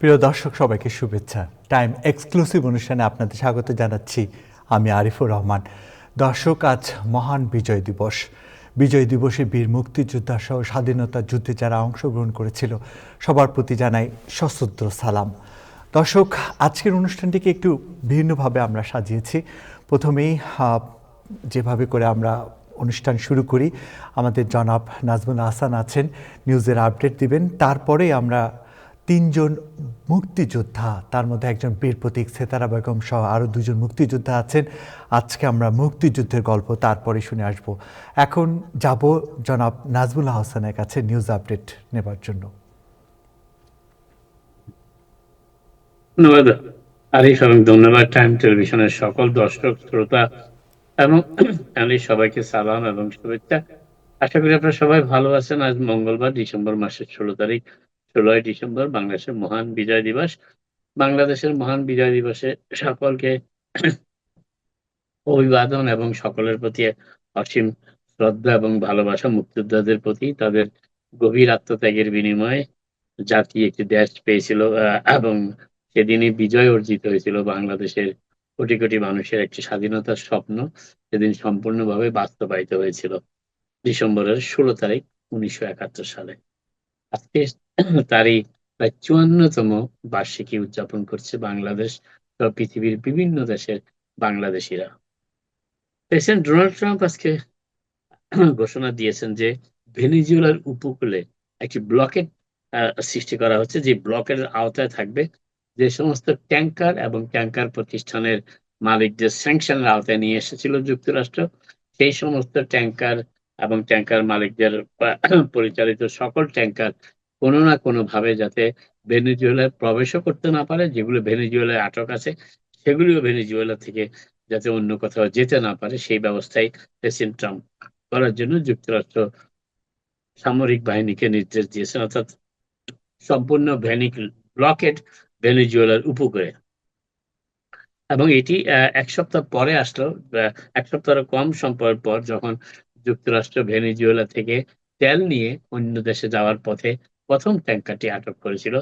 প্রিয় দর্শক সবাইকে শুভেচ্ছা। টাইম এক্সক্লুসিভ অনুষ্ঠানে আপনাদের স্বাগত জানাচ্ছি। আমি আরিফুর রহমান। দর্শক, আজ মহান বিজয় দিবস। বিজয় দিবসে বীর মুক্তিযোদ্ধা সহ স্বাধীনতা যুদ্ধে যারা অংশগ্রহণ করেছিল সবার প্রতি জানাই সশ্রদ্ধ সালাম। দর্শক, আজকের অনুষ্ঠানটিকে একটু ভিন্নভাবে আমরা সাজিয়েছি। প্রথমেই যেভাবে করে আমরা অনুষ্ঠান শুরু করি, আমাদের জনাব নাজমুল হাসান আছেন, নিউজের আপডেট দিবেন। তারপরে আমরা তিনজন মুক্তিযোদ্ধা, তার মধ্যে একজন বীর প্রতীক সেতারা বেগম সহ আরও দুজন মুক্তিযোদ্ধা আছেন। আজকে আমরা মুক্তিযুদ্ধের গল্প তারপরে শুনে আসব। এখন যাব জনাব নাজমুল হাসানের কাছে নিউজ আপডেট নেবার জন্য। ধন্যবাদ আরিফ, এবং ধন্যবাদ টাইম টেলিভিশনের সকল দর্শক শ্রোতা এবং সবাইকে সালাম এবং শুভেচ্ছা। আশা করি আপনারা সবাই ভালো আছেন। আজ মঙ্গলবার, ডিসেম্বর মাসের 16 ডিসেম্বর, বাংলাদেশের মহান বিজয় দিবস। বাংলাদেশের মহান বিজয় দিবসে সকলকে অভিবাদন এবং সকলের প্রতি অসীম শ্রদ্ধা এবং ভালোবাসা। মুক্তিযোদ্ধাদের প্রতি তাদের গভীর আত্মত্যাগের বিনিময়ে জাতি একটি দেশ পেয়েছিল এবং সেদিনই বিজয় অর্জিত হয়েছিল। বাংলাদেশের কোটি কোটি মানুষের একটি স্বাধীনতার স্বপ্ন সেদিন সম্পূর্ণভাবে বাস্তবায়িত হয়েছিল ডিসেম্বরের 16 তারিখ 1971 সালে। আজকে তারই প্রায় 54তম বার্ষিকী উদযাপন করছে বাংলাদেশ সহ পৃথিবীর বিভিন্ন দেশের বাংলাদেশিরা। প্রেসিডেন্ট ডোনাল্ড ট্রাম্প আজকে ঘোষণা দিয়েছেন যে ভেনেজুয়েলার উপকূলে একটি ব্লকেড সৃষ্টি করা হচ্ছে, যে ব্লকের আওতায় থাকবে যে সমস্ত ট্যাঙ্কার এবং ট্যাঙ্কার প্রতিষ্ঠানের মালিকদের স্যাংশনের আওতায় নিয়ে এসেছিল যুক্তরাষ্ট্র, সেই সমস্ত ট্যাঙ্কার এবং ট্যাঙ্কার মালিকদের পরিচালিত সকল ট্যাঙ্কার কোনো না কোনো ভাবে যাতে ভেনেজুয়েলায় প্রবেশও করতে না পারে, যেগুলো ভেনেজুয়েলায় আটক আছে সেগুলিও ভেনেজুয়েলা থেকে যাতে অন্য কোথাও যেতে না পারে, সেই ব্যবস্থায় প্রেসিডেন্ট ট্রাম্প করার জন্য যুক্তরাষ্ট্র সামরিক বাহিনীকে নির্দেশ দিয়েছেন, অর্থাৎ সম্পূর্ণ ব্লকেড ভেনেজুয়েলার উপকূলে। এবং এটি এক সপ্তাহ পরে আসলো, এক সপ্তাহের কম সময় পর, যখন যুক্তরাষ্ট্র ভেনেজুয়েলা থেকে তেল নিয়ে অন্য দেশে যাওয়ার পথে প্রথম ট্যাঙ্কারটি আটক করেছিল।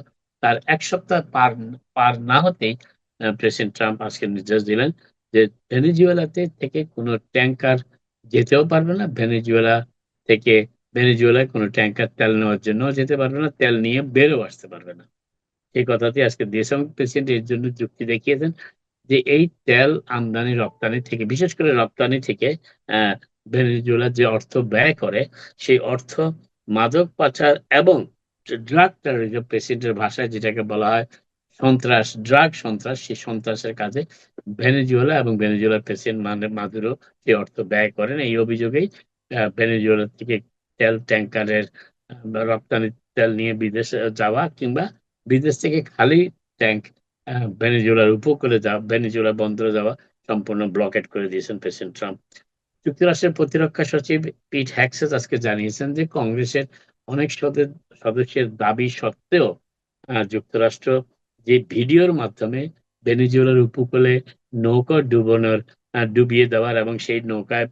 তার এক সপ্তাহ পার না হতেই প্রেসিডেন্ট ট্রাম্প আজকে নির্দেশ দিলেন যে ভেনেজুয়েলাতে থেকে কোনো ট্যাঙ্কার যেতেও পারবে না, ভেনেজুয়েলায় কোনো ট্যাঙ্কার তেল নেওয়ার জন্য যেতে পারবে না, তেল নিয়ে বেরো আসতে পারবে না। এই কথাটি আজকে দেশম প্রেসিডেন্ট এর জন্য যুক্তি দেখিয়েছেন যে এই তেল আমদানি রপ্তানি থেকে, বিশেষ করে রপ্তানি থেকে ভেনেজুয়েলা যে অর্থ ব্যয় করে, সেই অর্থ মাদক পাচার এবং ড্রাগ টেরোরিজম, প্রেসিডেন্টের ভাষায় যেটাকে বলা হয় সন্ত্রাস, ড্রাগ সন্ত্রাস, সেই সন্ত্রাসের কাজে ভেনেজুয়েলা এবং ভেনেজুয়েলার প্রেসিডেন্ট মাদুরো সেই অর্থ ব্যয় করেন। এই অভিযোগেই ভেনেজুয়েলা থেকে তেল ট্যাঙ্কারের রপ্তানি তেল নিয়ে বিদেশে যাওয়া কিংবা বিদেশ থেকে খালি ট্যাঙ্ক ভেনেজুয়েলার উপকূলে যাওয়া, ভেনেজুয়েলা বন্দরে যাওয়া সম্পূর্ণ ব্লকেট করে দিয়েছেন প্রেসিডেন্ট ট্রাম্প। যুক্তরাষ্ট্রের প্রতিরক্ষা সচিব পিট হ্যাগসেট আজকে জানিয়েছেন যে কংগ্রেসের অনেক সদস্যের দাবি সত্ত্বেও যুক্তরাষ্ট্র যে ভিডিওর মাধ্যমে ভেনেজুয়েলার উপকূলে নৌকা ডুবিয়ে দেওয়ার এবং সেই নৌকায়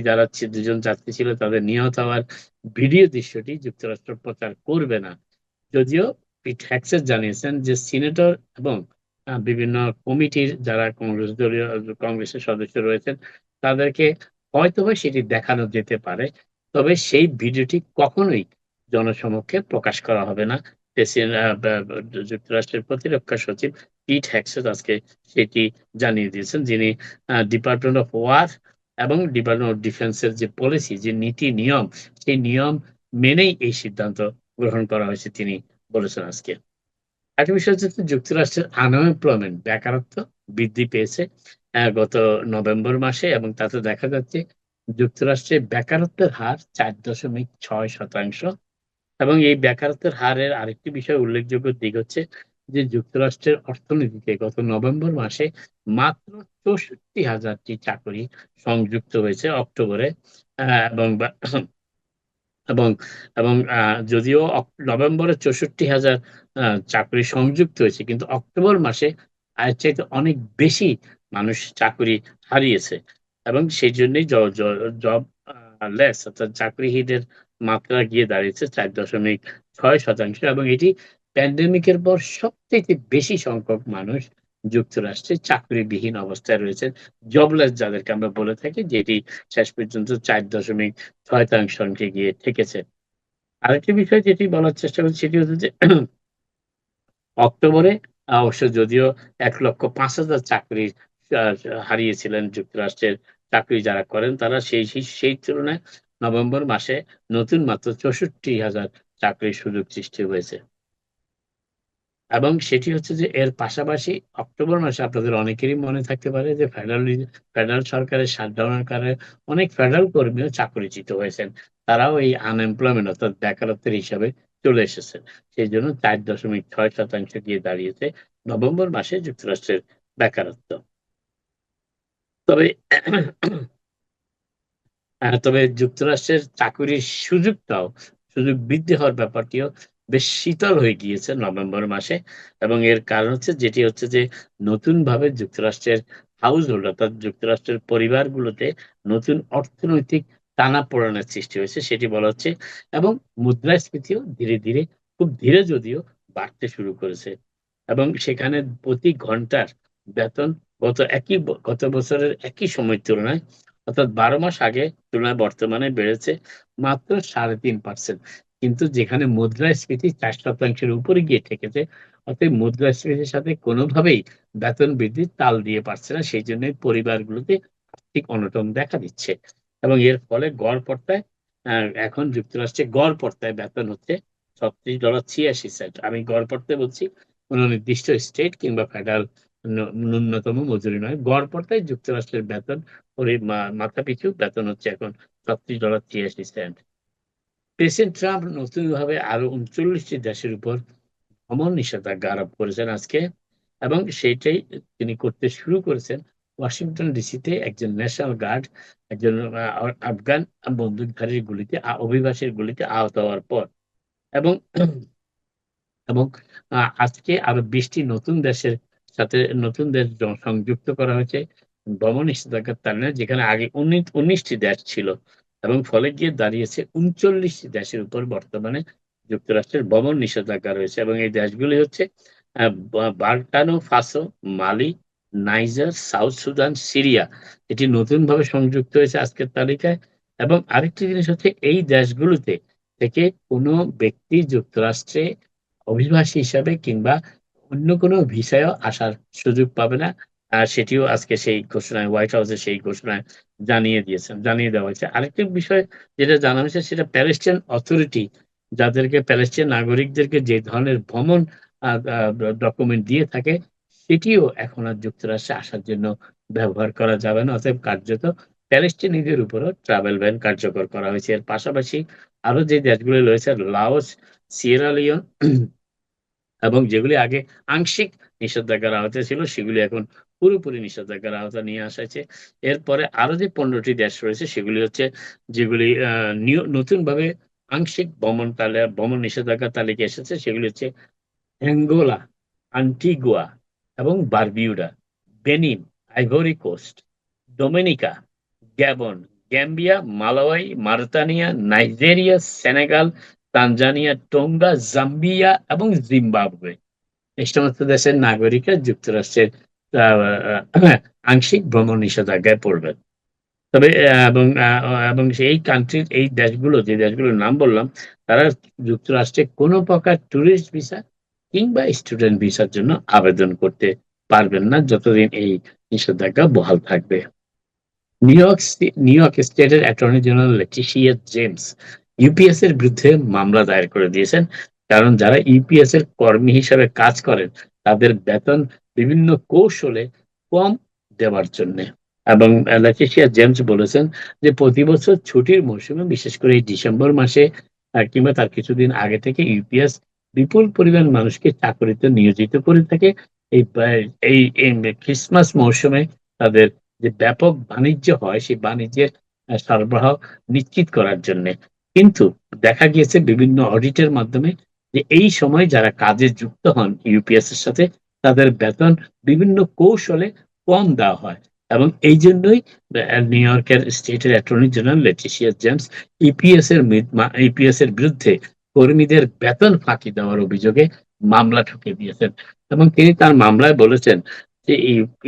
যারা দুজন যাত্রী ছিল তাদের নিহত হওয়ার ভিডিও দৃশ্যটি যুক্তরাষ্ট্র প্রচার করবে না। যদিও পিট হ্যাগসেট জানিয়েছেন যে সিনেটর এবং বিভিন্ন কমিটির যারা কংগ্রেসের সদস্য রয়েছেন তাদেরকে হয়তোবা সেটি দেখানো যেতে পারে, তবে সেই ভিডিওটি কখনোই জনসমক্ষে প্রকাশ করা হবে না। যুক্তরাষ্ট্রের প্রতিরক্ষা সচিব পিট হ্যাগসেট আজকে সেটি জানিয়ে দিয়েছেন, যিনি ডিপার্টমেন্ট অফ ওয়ার এবং ডিপার্টমেন্ট অফ ডিফেন্সের যে পলিসি, যে নীতি নিয়ম, সেই নিয়ম মেনেই এই সিদ্ধান্ত গ্রহণ করা হয়েছে তিনি বলেছেন আজকে। একটা বিষয় হচ্ছে যুক্তরাষ্ট্রের আনএমপ্লয়মেন্ট, বেকারত্ব বৃদ্ধি পেয়েছে গত নভেম্বর মাসে, এবং তাতে দেখা যাচ্ছে যুক্তরাষ্ট্রে বেকারত্বের হার 4.6%। এবং এই বেকারত্বের হারের আরেকটি বিষয়, উল্লেখযোগ্য দিক হচ্ছে যে যুক্তরাষ্ট্রের অর্থনীতিতে গত নভেম্বর মাসে মাত্র 64,000টি চাকরি সংযুক্ত হয়েছে অক্টোবরে, এবং এবং এবং যদিও নভেম্বরে 64,000 চাকরি সংযুক্ত হয়েছে, কিন্তু অক্টোবর মাসে এর চাইতে অনেক বেশি মানুষ চাকরি হারিয়েছে, এবং সেই জন্যই জব লেস অর্থাৎ চাকরিহীনের মাত্রা গিয়ে দাঁড়িয়েছে 4.6%। এবং এটি প্যান্ডেমিকের পর সবচাইতে বেশি সংখ্যক মানুষ যুক্তরাষ্ট্রে চাকরিবিহীন অবস্থায় রয়েছেন। জবলেস যাদেরকে আমরা বলে থাকি, যেটি শেষ পর্যন্ত 4.6% গিয়ে ঠেকেছে। আরেকটি বিষয় যেটি বলার চেষ্টা করছি সেটি হচ্ছে যে অক্টোবরে অবশ্য যদিও ১,৫,০০০ চাকরি আ হারিয়েছিলেন যুক্তরাষ্ট্রের চাকরি যারা করেন তারা সেই তুলনায় নভেম্বর মাসে নতুন মাত্র ৬৪,০০০ চাকরির সুযোগ সৃষ্টি হয়েছে। এবং সেটি হচ্ছে যে এর পাশাপাশি অক্টোবর মাসে আপনাদের অনেকেরই মনে থাকতে পারে যে ফেডারেল সরকারের শাটডাউনের কারণে অনেক ফেডারেল কর্মীও চাকরিচ্যুত হয়েছেন। তারাও এই আনএমপ্লয়মেন্ট অর্থাৎ বেকারত্বের হিসাবে চলে এসেছেন। সেজন্য ৪.৬% গিয়ে দাঁড়িয়েছে নভেম্বর মাসে যুক্তরাষ্ট্রের বেকারত্ব। তবে তবে যুক্তরাষ্ট্রের চাকুরির সুযোগ বৃদ্ধি হওয়ার ব্যাপারটিও বেশ শীতল হয়ে গিয়েছে নভেম্বর মাসে। এবং এর কারণ হচ্ছে যেটি হচ্ছে যে নতুনভাবে যুক্তরাষ্ট্রের হাউসহোল্ড অর্থাৎ যুক্তরাষ্ট্রের পরিবারগুলোতে নতুন অর্থনৈতিক টানাপোড়েনের সৃষ্টি হয়েছে সেটি বলা হচ্ছে। এবং মুদ্রাস্ফীতিও ধীরে, ধীরে খুব ধীরে যদিও বাড়তে শুরু করেছে। এবং সেখানে প্রতি ঘন্টার বেতন গত বছরের একই সময়ের তুলনায় অর্থাৎ ১২ মাস আগে তুলনায় বর্তমানে বেড়েছে মাত্র ৩.৫%। কিন্তু যেখানে মুদ্রাস্ফীতি ৪% এর উপরে গিয়ে ঠেকেছে, অতএব মুদ্রাস্ফীতির সাথে কোনোভাবেই বেতন বৃদ্ধির তাল দিয়ে পারছে না। সেইজন্যই পরিবারগুলোতে আর্থিক অনটন দেখা দিচ্ছে। এবং এর ফলে গড়পড়তায় আ এখন যুক্তরাষ্ট্রে গড়পড়তায় বেতন হচ্ছে $৩৬.৮৬। আমি গড়পড়তায় বলছি কোন নির্দিষ্ট স্টেট কিংবা ফেডারেল ন্যূনতম মজুরি নয়। গড়পড়তায় যুক্তরাষ্ট্রের বেতন মাথাপিছু বেতন হচ্ছে এখন $৩৬.৮৬। প্রেসিডেন্ট ট্রাম্প নতুনভাবে আরো ৩৯ টি দেশের উপর ভ্রমণ নিষেধাজ্ঞা আরোপ করেছেন আজকে। এবং সেইটাই তিনি করতে শুরু করেছেন ওয়াশিংটন ডিসিতে একজন ন্যাশনাল গার্ড, একজন আফগান বন্দুকধারীর গুলিতে অভিবাসীর গুলিতে আহত হওয়ার পর। এবং এবং আজকে আরো ২০ টি নতুন দেশের সাথে নতুন দেশ সংযুক্ত করা হয়েছে ভ্রমণ নিষেধাজ্ঞার তালিকায়, যেখানে আগে ১৯ টি দেশ ছিল। এবং ফলে গিয়ে দাঁড়িয়েছে ৩৯ টি দেশের উপর বর্তমানে যুক্তরাষ্ট্রের ভ্রমণ নিষেধাজ্ঞা রয়েছে। এবং এই দেশগুলি হচ্ছে আ বার্কানো ফাসো, মালি, নাইজার, সাউথ সুদান, সিরিয়া। এটি নতুনভাবে সংযুক্ত হয়েছে আজকের তালিকায়। এবং আরেকটি জিনিস হচ্ছে এই দেশগুলোতে থেকে কোন ব্যক্তি যুক্তরাষ্ট্রে অভিবাসী হিসাবে কিংবা অন্য কোনো ভিসায়ও আসার সুযোগ পাবে না। সেটিও আজকে সেই ঘোষণায় হোয়াইট হাউসে সেই ঘোষণায় জানিয়ে দেওয়া হয়েছে। আরেকটি বিষয় যেটা জানা হয়েছে সেটা প্যালেস্টাইন অথরিটি যাদেরকে প্যালেস্টাইন নাগরিকদেরকে যে ধরনের ভ্রমণ আ আ ডকুমেন্ট দিয়ে থাকে সেটিও এখন আর যুক্তরাষ্ট্রে আসার জন্য ব্যবহার করা যাবে না। অতএব কার্যত প্যালেস্টাইনিদের উপরও ট্রাভেল ব্যান কার্যকর করা হয়েছে। এর পাশাপাশি আরো যে দেশগুলো রয়েছে লাওস, সিয়েরা লিওন এবং যেগুলি আগে আংশিক নিষেধাজ্ঞার আওতায় ছিল সেগুলি এখন পুরোপুরি নিষেধাজ্ঞার আওতায় নিয়ে আসা হয়েছে। এরপরে আরো যে ১৫ টি দেশ রয়েছে সেগুলি হচ্ছে যেগুলি নতুনভাবে আংশিক ভ্রমণ নিষেধাজ্ঞার তালিকায় এসেছে সেগুলি হচ্ছে অ্যাঙ্গোলা, আন্টিগুয়া এবং Barbuda, Benin, Ivory Coast, Dominica, Gabon, Gambia, Malawi, Mauritania, Nigeria, Senegal, Tanzania, Tonga, Zambia এবং জিম্বাবুয়ে। এই সমস্ত দেশের নাগরিকরা যুক্তরাষ্ট্রের আ আ আংশিক ভ্রমণ নিষেধাজ্ঞায় পড়বেন। তবে এবং সেই কান্ট্রির এই দেশগুলো যে দেশগুলোর নাম বললাম, তারা যুক্তরাষ্ট্রে কোন প্রকার টুরিস্ট ভিসা কিংবা স্টুডেন্ট ভিসার জন্য আবেদন করতে পারবেন না যতদিন এই নিষেধাজ্ঞা বহাল থাকবে। নিউ ইয়র্ক স্টেটের attorney general Letitia James UPS এর বিরুদ্ধে মামলা দায়ের করে দিয়েছেন। কারণ যারা ইউপিএস এর কর্মী হিসাবে কাজ করেন তাদের বেতন বিভিন্ন কৌশলে কম দেওয়ার জন্যে। এবং লেটিশিয়া জেমস বলেছেন যে প্রতি বছর ছুটির মৌসুমে বিশেষ করে এই ডিসেম্বর মাসে কিংবা তার কিছুদিন আগে থেকে ইউপিএস বিপুল পরিমাণ মানুষকে চাকরিতে নিয়োজিত করে থাকে। এই বা এই ক্রিসমাস মৌসুমে তাদের যে ব্যাপক বাণিজ্য হয় সেই বাণিজ্যের সরবরাহ নিশ্চিত করার জন্যে। কিন্তু দেখা গিয়েছে বিভিন্ন অডিটের মাধ্যমে যে এই সময় যারা কাজে যুক্ত হন ইউপিএস এর সাথে তাদের বেতন বিভিন্ন কৌশলে কম দেওয়া হয়। এবং এইজন্যই নিউ ইয়র্কের স্টেটের attorney general Letitia James EPS এর বিরুদ্ধে কর্মীদের বেতন ফাঁকি দেওয়ার অভিযোগে মামলা ঠুকে দিয়েছেন এবং তিনি তার মামলায় বলেছেন যে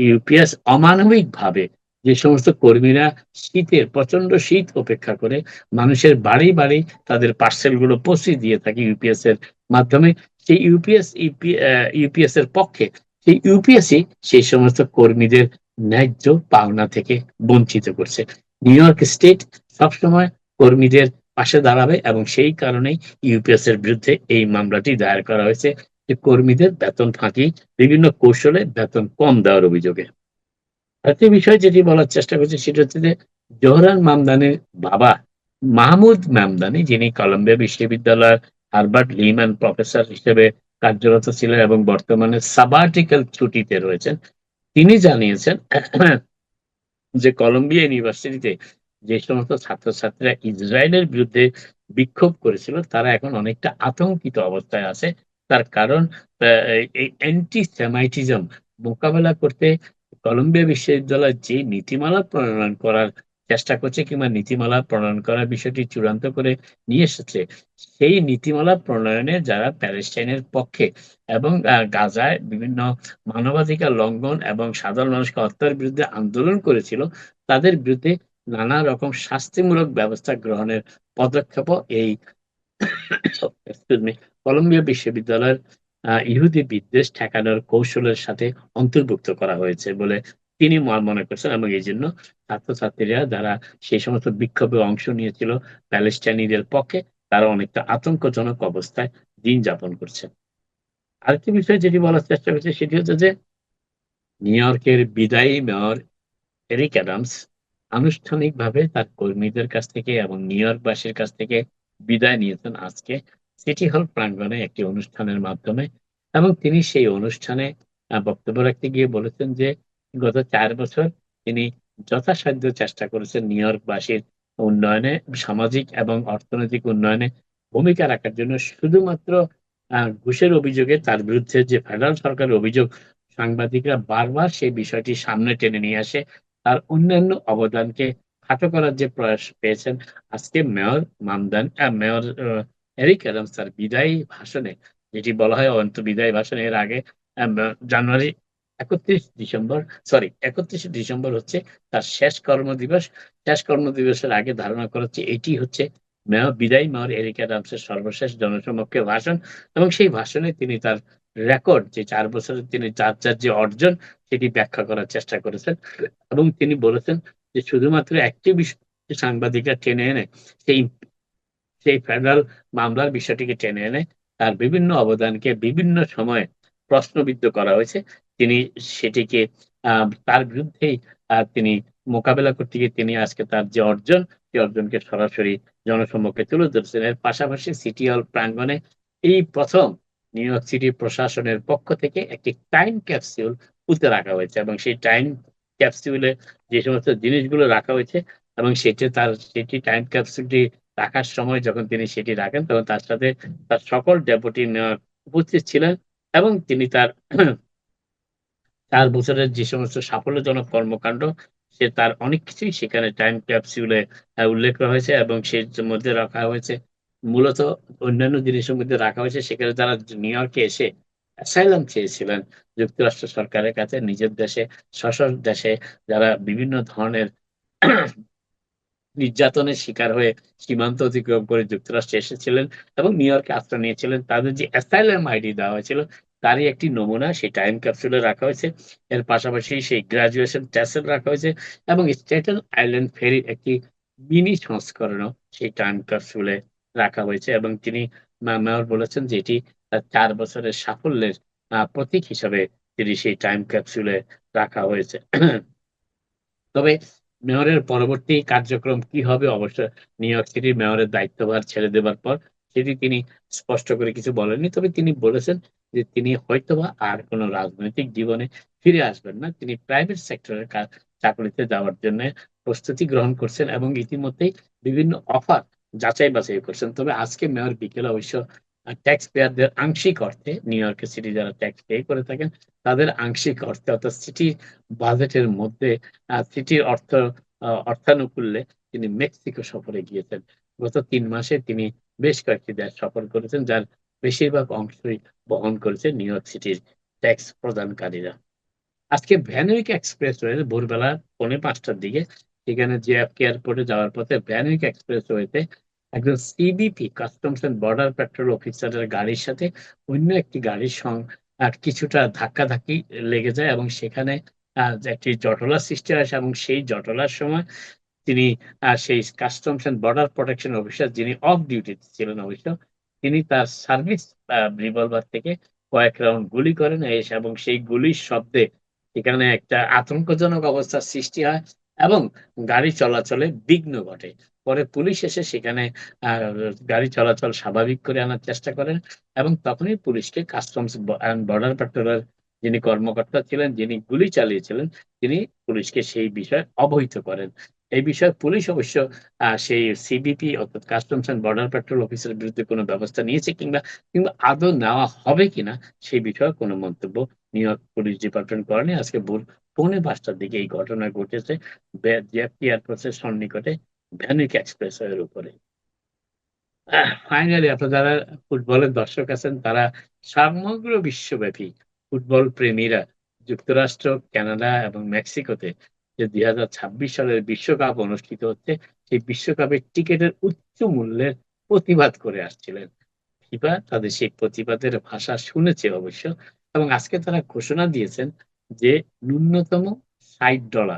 ইউপিএস অমানবিকভাবে যে সমস্ত কর্মীরা প্রচন্ড শীত উপেক্ষা করে মানুষের বাড়ি, বাড়ি তাদের পার্সেল গুলো পৌঁছে দিয়ে থাকে ইউপিএস এর মাধ্যমে। সেই ইউপিএস এর পক্ষে সেই ইউপিএসই সেই সমস্ত কর্মীদের ন্যায্য পাওনা থেকে বঞ্চিত করছে। নিউ ইয়র্ক স্টেট সবসময় কর্মীদের পাশে দাঁড়াবে এবং সেই কারণেই ইউপিএস এর বিরুদ্ধে এই মামলাটি দায়ের করা হয়েছে যে কর্মীদের বেতন ফাঁকি, বিভিন্ন কৌশলে বেতন কম দেওয়ার অভিযোগে। আরেকটি বিষয় যেটি বলার চেষ্টা করছি সেটা হচ্ছে যে জোহরান মামদানির বাবা মাহমুদ মামদানি, যিনি কলম্বিয়া বিশ্ববিদ্যালয়ের হার্ভার্ড লিম্যান প্রফেসর হিসেবে কার্যরত ছিলেন এবং বর্তমানে সাবাটিক্যাল ছুটিতে রয়েছেন, তিনি জানিয়েছেন যে কলম্বিয়া ইউনিভার্সিটিতে যে সমস্ত ছাত্রছাত্রীরা ইসরায়েলের বিরুদ্ধে বিক্ষোভ করেছিল তারা এখন অনেকটা আতঙ্কিত অবস্থায় আছে। তার কারণ এই অ্যান্টি সেমাইটিজম মোকাবেলা করতে কলম্বিয়া বিশ্ববিদ্যালয় যে নীতিমালা প্রণয়ন করার চেষ্টা করছে কিংবা নীতিমালা প্রণয়ন করার বিষয়টি চূড়ান্ত করে নিয়ে এসেছে, সেই নীতিমালা প্রণয়নে যারা প্যালেস্টাইনের পক্ষে এবং গাজায় বিভিন্ন মানবাধিকার লঙ্ঘন এবং সাধারণ মানুষকে হত্যার বিরুদ্ধে আন্দোলন করেছিল, তাদের বিরুদ্ধে নানা রকম শাস্তিমূলক ব্যবস্থা গ্রহণের পদক্ষেপও এই এক্সকিউজ মি কলম্বিয়া বিশ্ববিদ্যালয়ের ইহুদি বিদ্বেষ ঠেকানোর কৌশলের সাথে অন্তর্ভুক্ত করা হয়েছে বলে তিনি মনে করছেন এবং এইজন্য ছাত্রছাত্রীরা যারা সেই সমস্ত বিক্ষোভে অংশ নিয়েছিল প্যালেস্টাইনিদের পক্ষে, তারা অনেকটা আতঙ্কজনক অবস্থায় দিন যাপন করছে। আরেকটি বিষয় যেটি বলার চেষ্টা করছি সেটি হচ্ছে যে নিউ ইয়র্কের বিদায়ী মেয়র এরিক অ্যাডামস আনুষ্ঠানিকভাবে তার কর্মীদের কাছ থেকে এবং নিউ ইয়র্কবাসীর কাছ থেকে বিদায় নিয়েছেন আজকে সিটি হল প্রাঙ্গণে একটি অনুষ্ঠানের মাধ্যমে এবং তিনি সেই অনুষ্ঠানে বক্তব্য রাখতে গিয়ে বলেছেন যে গত ৪ বছর তিনি যথাসাধ্য চেষ্টা করেছেন নিউ ইয়র্কবাসীর উন্নয়নে, সামাজিক এবং অর্থনৈতিক উন্নয়নে ভূমিকা রাখার জন্য। শুধুমাত্র ঘুষের অভিযোগে তার বিরুদ্ধে যে ফেডারেল সরকারের অভিযোগ, সাংবাদিকরা বারবার সেই বিষয়টি সামনে টেনে নিয়ে আসে। তার অন্যান্য অবদানকে খাটো করার যে প্রয়াস পেয়েছেন, আজকে মেয়র এরিক অ্যাডামস তার বিদায়ী ভাষণে, যেটি বলা হয় বিদায়ী ভাষণ, এর আগে জানুয়ারি 31শে ডিসেম্বর হচ্ছে তার শেষ কর্মদিবস। শেষ কর্মদিবসের আগে ধারণা করা হচ্ছে এটি হচ্ছে বিদায়ী মেয়র এরিক অ্যাডামসের সর্বশেষ জনসমক্ষে ভাষণ এবং সেই ভাষণে তিনি তার রেকর্ড যে ৪ বছরের তিনি যার যে অর্জন সেটি ব্যাখ্যা করার চেষ্টা করেছেন এবং তিনি বলেছেন যে শুধুমাত্র একটি বিষয় সাংবাদিকরা টেনে এনে সেই সেই ফেডারাল মামলার বিষয়টিকে টেনে এনে তার বিভিন্ন অবদানকে বিভিন্ন সময়ে প্রশ্নবিদ্ধ করা হয়েছে। তিনি সেটিকে তার বিরুদ্ধেই তিনি মোকাবেলা করতে গিয়ে তিনি আজকে তার যে অর্জন, সেই অর্জনকে সরাসরি জনসম্মুখে তুলে ধরছেন। এর পাশাপাশি সিটি হল প্রাঙ্গণে এই ১ম নিউ ইয়র্ক সিটি প্রশাসনের পক্ষ থেকে একটি টাইম ক্যাপসুল পুঁতে রাখা হয়েছে এবং সেই টাইম ক্যাপসুলে যে সমস্ত জিনিসগুলো রাখা হয়েছে এবং সেটি টাইম ক্যাপসুলটি রাখার সময় যখন তিনি সেটি রাখেন তখন তার সাথে তার সকল ডেপুটি মেয়র উপস্থিত ছিলেন এবং তিনি তার ৪ বছরের যে সমস্ত সাফল্যজনক কর্মকাণ্ড তার অনেক কিছুই সেখানে টাইম ক্যাপসুলে উল্লেখ করা হয়েছে এবং সের মধ্যে রাখা হয়েছে। মূলত অন্যান্য জিনিসের মধ্যে রাখা হয়েছে সেখানে যারা নিউ ইয়র্কে এসে অ্যাসাইলাম চেয়েছিলেন যুক্তরাষ্ট্র সরকারের কাছে, নিজের দেশে, দেশে যারা বিভিন্ন ধরনের নির্যাতনের শিকার হয়ে সীমান্ত অতিক্রম করে যুক্তরাষ্ট্রে এসেছিলেন এবং নিউ ইয়র্কে আশ্রয় নিয়েছিলেন। তাদের যে অ্যাসাইলাম আইডি দেওয়া হয়েছিল তারই একটি নমুনা সেই টাইম ক্যাপসুলে রাখা হয়েছে। এর পাশাপাশি সেই গ্র্যাজুয়েশন ট্যাসেল রাখা হয়েছে এবং স্ট্যাটেন আইল্যান্ড ফেরির একটি মিনি সংস্করণও সেই টাইম ক্যাপসুলে রাখা হয়েছে এবং তিনি মেয়র বলেছেন যে এটি তার ৪ বছরের সাফল্যের প্রতীক হিসাবে তিনি সেই টাইম ক্যাপসুলে রাখা হয়েছে। তবে মেয়রের পরবর্তী কার্যক্রম কি হবে অবশ্য নিউ ইয়র্ক সিটির মেয়রের দায়িত্বভার ছেড়ে দেবার পর সেটি তিনি স্পষ্ট করে কিছু বলেননি। তবে তিনি বলেছেন যে তিনি হয়তোবা আর কোন রাজনৈতিক জীবনে ফিরে আসবেন না। তিনি প্রাইভেট সেক্টরের চাকরিতে যাওয়ার জন্য প্রস্তুতি গ্রহণ করছেন এবং ইতিমধ্যেই বিভিন্ন অফার যাচাই বাছাই করছেন। তবে আজকে মেয়র বিকেলে অবশ্য ট্যাক্স পেয়ারদের আংশিক অর্থে নিউ ইয়র্কের সিটি যারা ট্যাক্স পে করে থাকেন তাদের আংশিক অর্থে অর্থাৎ সিটি বাজেটের মধ্যে সিটির অর্থানুকূল্যে তিনি মেক্সিকো সফরে গিয়েছেন। গত ৩ মাসে তিনি বেশ কয়েকটি দেশ সফর করেছেন, যার বেশিরভাগ অংশই বহন করেছে নিউ ইয়র্ক সিটির ট্যাক্স প্রদানকারীরা। আজকে ভ্যানউইক এক্সপ্রেসওয়ে ভোরবেলা ৪:৫টার দিকে সেখানে JFK এয়ারপোর্টে যাওয়ার পথে ভ্যানউইক এক্সপ্রেসওয়েতে একজন CBP customs and border petrol অফিসারের গাড়ির সাথে অন্য একটি গাড়ির কিছুটা ধাক্কাধাক্কি লেগে যায় এবং সেখানে একটি জটলার সৃষ্টি হয় এবং সেই জটলার সময় তিনি সেই customs and border protection officer যিনি অফ ডিউটিতে ছিলেন অবশ্য, তিনি তার সার্ভিস রিভলভার থেকে কয়েক রাউন্ড গুলি করেন এবং সেই গুলির শব্দে সেখানে একটা আতঙ্কজনক অবস্থার সৃষ্টি হয় এবং গাড়ি চলাচলে বিঘ্ন ঘটে। পরে পুলিশ এসে সেখানে আ গাড়ি চলাচল স্বাভাবিক করে আনার চেষ্টা করেন এবং তখনই পুলিশকে কাস্টমস অ্যান্ড বর্ডার পেট্রোলের যিনি কর্মকর্তা ছিলেন, যিনি গুলি চালিয়েছিলেন, তিনি পুলিশকে সেই বিষয়ে অবহিত করেন। এই বিষয়ে পুলিশ অবশ্য সেই CBP অর্থাৎ কাস্টমস অ্যান্ড বর্ডার পেট্রোল অফিসারের বিরুদ্ধে কোনো ব্যবস্থা নিয়েছে কিংবা আদৌ নেওয়া হবে কিনা সেই বিষয়ে কোনো মন্তব্য নিউ ইয়র্ক পুলিশ ডিপার্টমেন্ট করেনি। আজকে ভোর ৪:৫টার দিকে এই ঘটনা ঘটেছে JFK এয়ারপোর্টের সন্নিকটে ভ্যানিক এক্সপ্রেসওয়ে এর উপরে। ফাইনালি আপনারা যারা ফুটবলের দর্শক আছেন তারা সমগ্র বিশ্বব্যাপী ফুটবল প্রেমীরা যুক্তরাষ্ট্র, কানাডা এবং মেক্সিকোতে যে ২০২৬ সালের বিশ্বকাপ অনুষ্ঠিত হচ্ছে, সেই বিশ্বকাপের টিকেটের উচ্চ মূল্যের প্রতিবাদ করে আসছিলেন। ফিফা তাদের সেই প্রতিবাদের ভাষা শুনেছে অবশ্য এবং আজকে তারা ঘোষণা দিয়েছেন যে ন্যূনতম $৬০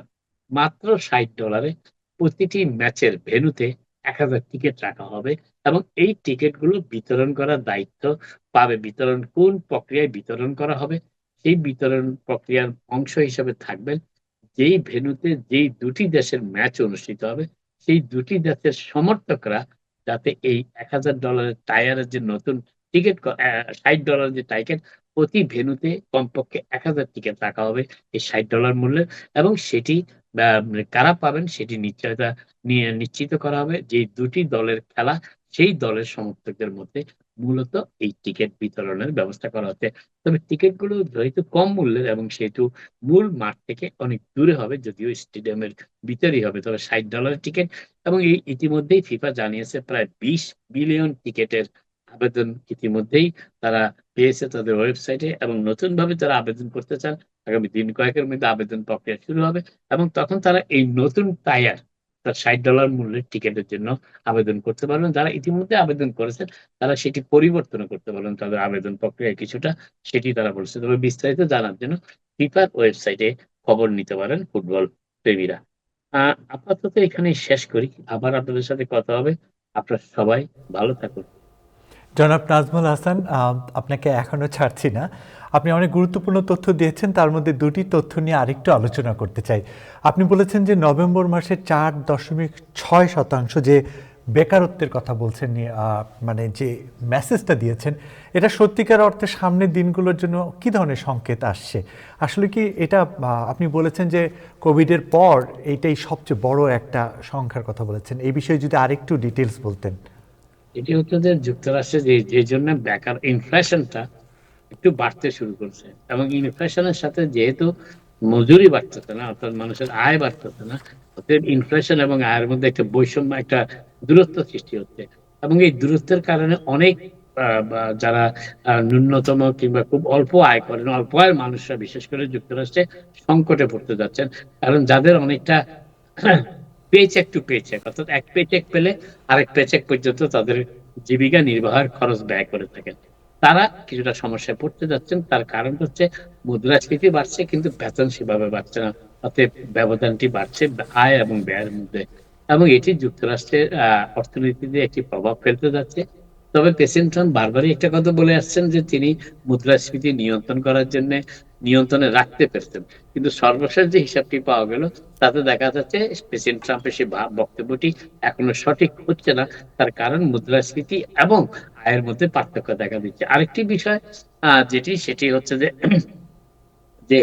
মাত্র $৬০ প্রতিটি ম্যাচের ভেন্যুতে ১,০০০ টিকেট রাখা হবে এবং এই টিকেটগুলো বিতরণ করার দায়িত্ব পাবে। কোন প্রক্রিয়ায় বিতরণ করা হবে, সেই বিতরণ প্রক্রিয়ার অংশ হিসেবে থাকবেন যেই ভেন্যুতে যেই ২ টি দেশের ম্যাচ অনুষ্ঠিত হবে, সেই ২ টি দেশের সমর্থকরা যাতে এই $১,০০০ টায়ারের যে নতুন টিকেট $৬০ যে টিকেট প্রতি ভেন্যুতে কমপক্ষে ১,০০০ টিকেট রাখা হবে এই $৬০ মূল্যের এবং সেটি কারা পাবেন সেটি নিশ্চিত করা হবে যে ২ টি দলের খেলা সেই দলের সমর্থকদের মধ্যে মূলত এই টিকেট বিতরণের ব্যবস্থা করা হচ্ছে। তবে টিকেটগুলো যেহেতু কম মূল্যের এবং সেহেতু মূল মাঠ থেকে অনেক দূরে হবে যদিও স্টেডিয়ামের ভিতরেই হবে। তবে $৬০ টিকেট এবং ইতিমধ্যেই ফিফা জানিয়েছে প্রায় ২০ বিলিয়ন টিকেটের আবেদন ইতিমধ্যেই তারা পেয়েছে তাদের ওয়েবসাইটে এবং নতুনভাবে যারা আবেদন করতে চান আগামী দিন কয়েকের মধ্যে আবেদন প্রক্রিয়া শুরু হবে এবং তখন তারা এই নতুন টায়ার অর্থাৎ $৬০ মূল্যের টিকেটের জন্য আবেদন করতে পারবেন। যারা ইতিমধ্যে আবেদন করেছেন তারা সেটি পরিবর্তনও করতে পারবেন তাদের আবেদন প্রক্রিয়ায় কিছুটা, সেটি তারা বলছে। তবে বিস্তারিত জানার জন্য ফিফার ওয়েবসাইটে খবর নিতে পারেন ফুটবল প্রেমীরা। আপাতত এখানেই শেষ করি। আবার আপনাদের সাথে কথা হবে। আপনারা সবাই ভালো থাকুন। জনাব নাজমুল হাসান, আপনাকে এখনো ছাড়ছি না। আপনি অনেক গুরুত্বপূর্ণ তথ্য দিয়েছেন, তার মধ্যে দুটি তথ্য নিয়ে আরেকটু আলোচনা করতে চাই। আপনি বলেছেন যে নভেম্বর মাসে 4.6% যে বেকারত্বের কথা বলছেন, মানে যে মেসেজটা দিয়েছেন, এটা সত্যিকার অর্থে সামনের দিনগুলোর জন্য কি ধরনের সংকেত আসছে? আসলে কি এটা আপনি বলেছেন যে কোভিডের পর এইটাই সবচেয়ে বড় একটা সংখ্যার কথা বলেছেন, এই বিষয়ে যদি আরেকটু ডিটেলস বলতেন। এটি হচ্ছে যে যুক্তরাষ্ট্রে যে জন্য বেকার ইনফ্লেশনটা একটু বাড়তে শুরু করছে এবং ইনফ্লেশনের সাথে যেহেতু মজুরি বাড়তেছে না অর্থাৎ মানুষের আয় বাড়তেছে না, অতএব ইনফ্লেশন এবং আয়ের মধ্যে একটা বৈষম্য, একটা দূরত্ব সৃষ্টি হচ্ছে এবং এই দূরত্বের কারণে অনেক যারা ন্যূনতম কিংবা খুব অল্প আয় করেন, অল্প আয়ের মানুষরা বিশেষ করে যুক্তরাষ্ট্রে সংকটে পড়তে যাচ্ছেন। কারণ যাদের অনেকটা পেচেক টু পেচেক অর্থাৎ এক পেচেক পেলে আরেক পেচেক পর্যন্ত তাদের জীবিকা নির্বাহের খরচ ব্যয় করে থাকেন, তারা কিছুটা সমস্যায় পড়তে যাচ্ছেন। তার কারণ হচ্ছে মুদ্রাস্ফীতি বাড়ছে কিন্তু বেতন সেভাবে বাড়ছে না, অতএব ব্যবধানটি বাড়ছে আয় এবং ব্যয়ের মধ্যে এবং এটি যুক্তরাষ্ট্রের অর্থনীতিতে একটি প্রভাব ফেলতে যাচ্ছে। তবে প্রেসিডেন্ট বারবারই একটা কথা বলে আসছেন যে তিনি মুদ্রাস্ফীতি নিয়ন্ত্রণ করার জন্য নিয়ন্ত্রণে রাখতে পেরেছেন, কিন্তু সর্বশেষ যে হিসাবটি পাওয়া গেল তাতে দেখা যাচ্ছে প্রেসিডেন্ট ট্রাম্পের সেই বক্তব্যটি এখনো সঠিক হচ্ছে না। তার কারণ মুদ্রাস্ফীতি এবং আয়ের মধ্যে পার্থক্য দেখা দিচ্ছে। আরেকটি বিষয় সেটি হচ্ছে যে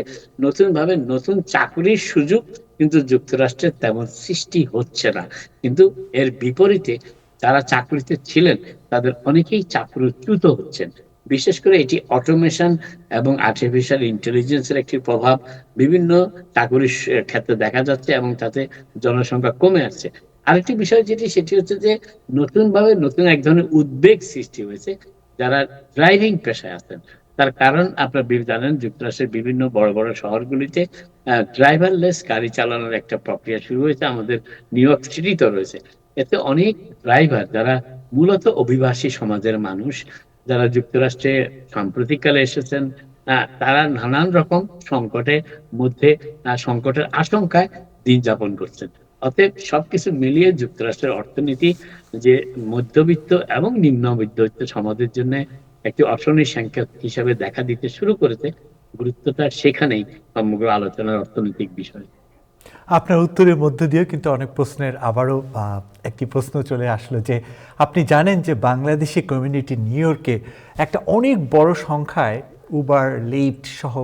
নতুনভাবে নতুন চাকুরির সুযোগ কিন্তু যুক্তরাষ্ট্রে তেমন সৃষ্টি হচ্ছে না, কিন্তু এর বিপরীতে যারা চাকরিতে ছিলেন তাদের অনেকেই চাকরিচ্যুত হচ্ছেন। বিশেষ করে এটি অটোমেশন এবং আর্টিফিশিয়াল ইন্টেলিজেন্সের একটি প্রভাব বিভিন্ন চাকুরির ক্ষেত্রে দেখা যাচ্ছে এবং তাতে জনসংখ্যা কমে আসছে। আরেকটি বিষয় সেটি হচ্ছে যে নতুন এক ধরনের উদ্বেগ সৃষ্টি হয়েছে যারা ড্রাইভিং পেশায় আছেন। তার কারণ আপনারা জানেন যুক্তরাষ্ট্রের বিভিন্ন বড়, বড় শহরগুলিতে ড্রাইভারলেস গাড়ি চালানোর একটা প্রক্রিয়া শুরু হয়েছে। আমাদের নিউ ইয়র্ক সিটিতেও রয়েছে। এতে অনেক ড্রাইভার যারা মূলত অভিবাসী সমাজের মানুষ, যারা যুক্তরাষ্ট্রে সাম্প্রতিককালে এসেছেন, তারা নানান রকম সংকটের মধ্যে সংকটের আশঙ্কায় দিন যাপন করছেন। অতএব সবকিছু মিলিয়ে যুক্তরাষ্ট্রের অর্থনীতি যে মধ্যবিত্ত এবং নিম্ন মধ্যবিত্ত সমাজের জন্য একটি অশনি সংকেত হিসাবে দেখা দিতে শুরু করেছে, গুরুত্বটা সেখানেই সমগ্র আলোচনার অর্থনৈতিক বিষয়। আপনার উত্তরের মধ্য দিয়েও কিন্তু অনেক প্রশ্নের আবারও একটি প্রশ্ন চলে আসলো যে আপনি জানেন যে বাংলাদেশি কমিউনিটি নিউ ইয়র্কে একটা অনেক বড় সংখ্যায় উবার, লিফট সহ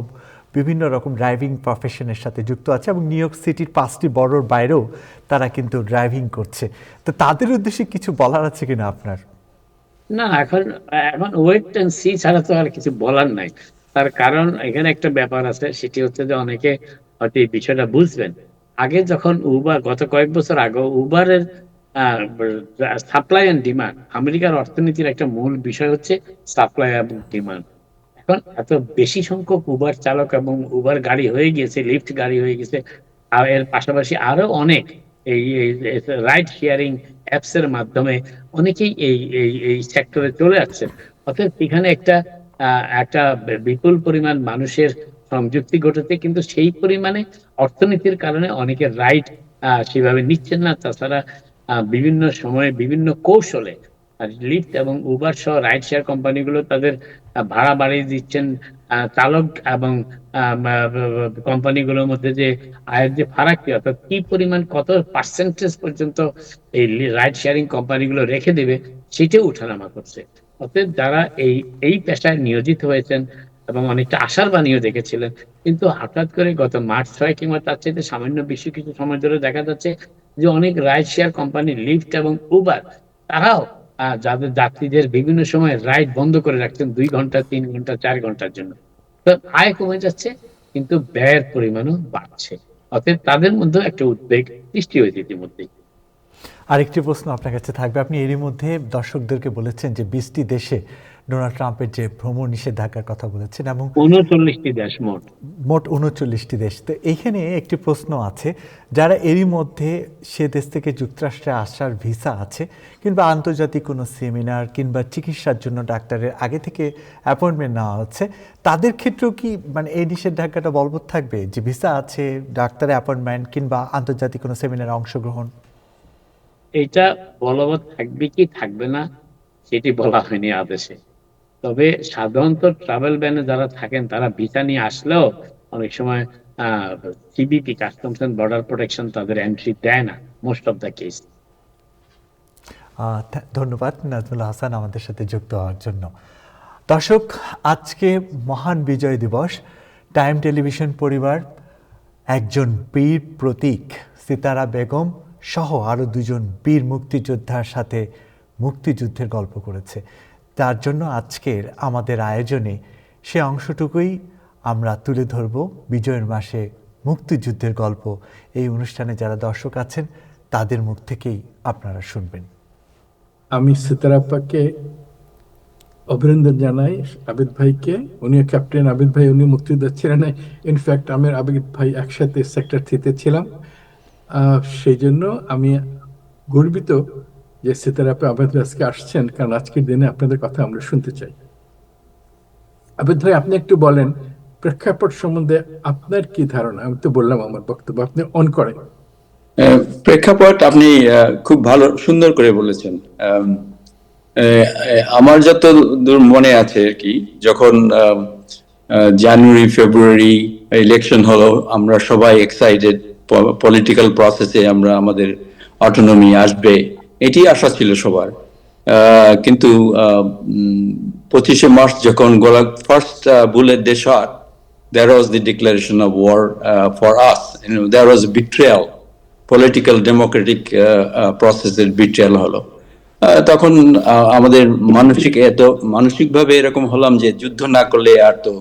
বিভিন্ন রকম ড্রাইভিং প্রফেশনের সাথে যুক্ত আছে এবং নিউ ইয়র্ক সিটির 5টি বড়োর বাইরেও তারা কিন্তু ড্রাইভিং করছে। তো তাদের উদ্দেশ্যে কিছু বলার আছে কিনা আপনার? না, এখন এখন ওয়েট অ্যান্ড সি ছাড়া তো আর কিছু বলার নাই। তার কারণ এখানে একটা ব্যাপার আছে, সেটি হচ্ছে যে অনেকে হয়তো এই বিষয়টা বুঝবেন। আগে যখন উবার গত কয়েক বছর আগে উবারের আ সাপ্লাই অ্যান্ড ডিমান্ড, আমেরিকার অর্থনীতির একটা মূল বিষয় হচ্ছে সাপ্লাই এবং ডিমান্ড। এখন এত বেশি সংখ্যক উবার চালক এবং উবার গাড়ি হয়ে গিয়েছে, লিফট গাড়ি হয়ে গেছে। আর এর পাশাপাশি আরো অনেক এই রাইড শেয়ারিং অ্যাপস এর মাধ্যমে অনেকেই এই সেক্টরে চলে আসছেন। অতএব এখানে একটা বিপুল পরিমাণ মানুষের সংযুক্তি ঘটেছে, কিন্তু সেই পরিমাণে অর্থনীতির কারণে অনেকের রাইড সেভাবে নিচ্ছেন না। তাছাড়া বিভিন্ন সময়ে বিভিন্ন কৌশলে লিফট এবং উবার সহ রাইড শেয়ার কোম্পানিগুলো তাদের ভাড়া বাড়িয়ে দিচ্ছেন। চালক এবং কোম্পানিগুলোর মধ্যে যে আয়ের যে ফারাকটি, অর্থাৎ কি পরিমাণ কত পার্সেন্টেজ পর্যন্ত এই রাইড শেয়ারিং কোম্পানিগুলো রেখে দেবে, সেটাও উঠানামা করছে। অতএব যারা এই পেশায় নিয়োজিত হয়েছেন এবং অনেকটা আশার বাণীও দেখেছিলেন, কিন্তু হঠাৎ করে গত মার্চ ৬ কিংবা তার চাইতে সামান্য বেশি কিছু সময় ধরে দেখা যাচ্ছে যে অনেক রাইড শেয়ার কোম্পানি লিফট এবং উবার তারাও যাদের যাত্রীদের বিভিন্ন সময় রাইড বন্ধ করে রাখছেন ২ ঘন্টা, ৩ ঘন্টা, ৪ ঘন্টার জন্য। তো আয় কমে যাচ্ছে, কিন্তু ব্যয়ের পরিমাণও বাড়ছে। অতএব তাদের মধ্যেও একটা উদ্বেগ সৃষ্টি হয়েছে ইতিমধ্যেই। আরেকটি প্রশ্ন আপনার কাছে থাকবে। আপনি এরই মধ্যে দর্শকদেরকে বলেছেন যে 20টি দেশে ডোনাল্ড ট্রাম্পের যে ভ্রমণ নিষেধাজ্ঞার কথা বলেছেন এবং ৩৯টি দেশ মোট। মোট 39টি দেশ। তো এইখানে একটি প্রশ্ন আছে, যারা এরই মধ্যে সে দেশ থেকে যুক্তরাষ্ট্রে আসার ভিসা আছে কিংবা আন্তর্জাতিক কোনো সেমিনার কিংবা চিকিৎসার জন্য ডাক্তারের আগে থেকে অ্যাপয়েন্টমেন্ট নেওয়া হচ্ছে, তাদের ক্ষেত্রেও কি মানে এই নিষেধাজ্ঞাটা বলবৎ থাকবে যে ভিসা আছে, ডাক্তারের অ্যাপয়েন্টমেন্ট কিংবা আন্তর্জাতিক কোনো সেমিনারে অংশগ্রহণ? এটা বলবৎ থাকবে কি থাকবে না সেটি বলা হয়নি আদেশে। তবে সাধারণত ট্রাভেল ব্যানে যারা থাকেন তারা ভিসা নিয়ে আসলেও অনেক সময় uh CBP, customs and border protection তাদের এন্ট্রি দেয় না মোস্ট অফ দ্যা কেস। ধন্যবাদ নাজমুল হাসান আমাদের সাথে যুক্ত হওয়ার জন্য। দর্শক, আজকে মহান বিজয় দিবস। টাইম টেলিভিশন পরিবার একজন বীর প্রতীক সিতারা বেগম সহ আরও 2জন বীর মুক্তিযোদ্ধার সাথে মুক্তিযুদ্ধের গল্প করেছে। তার জন্য আজকের আমাদের আয়োজনে সে অংশটুকুই আমরা তুলে ধরব। বিজয়ের মাসে মুক্তিযুদ্ধের গল্প এই অনুষ্ঠানে যারা দর্শক আছেন তাদের মুখ থেকেই আপনারা শুনবেন। আমি সিতারাপ্পাকে অভিনন্দন জানাই, আবিদ ভাইকে। উনিও ক্যাপ্টেন আবিদ ভাই, উনি মুক্তিযোদ্ধা ছিলেন। ইনফ্যাক্ট আমি আবিদ ভাই একসাথে সেক্টর 3-তে ছিলাম। সেই জন্য আমি গর্বিত যে সিতারাপ্পা আবিদ ভাই আজকে আসছেন, কারণ আজকের দিনে আপনাদের কথা আমরা শুনতে চাই। আবিদ ভাই, আপনি একটু বলেন প্রেক্ষাপট সম্বন্ধে আপনার কি ধারণা? আমি তো বললাম আমার বক্তব্য, আপনি অন করেন। প্রেক্ষাপট আপনি খুব ভালো সুন্দর করে বলেছেন। আমার যতদূর মনে আছে আর কি, যখন জানুয়ারি ফেব্রুয়ারি ইলেকশন হলো, আমরা সবাই এক্সাইটেড, পলিটিক্যাল প্রসেসে আমরা আমাদের অটোনমি আসবে, এটি আশা ছিল সবার। কিন্তু 25শে মার্চ যখন first bullet the shot, there was the declaration of war for us. There was betrayal, political democratic process-এর betrayal হলো। তখন আমাদের মানসিকভাবে এরকম হলাম যে যুদ্ধ না করলে আর তো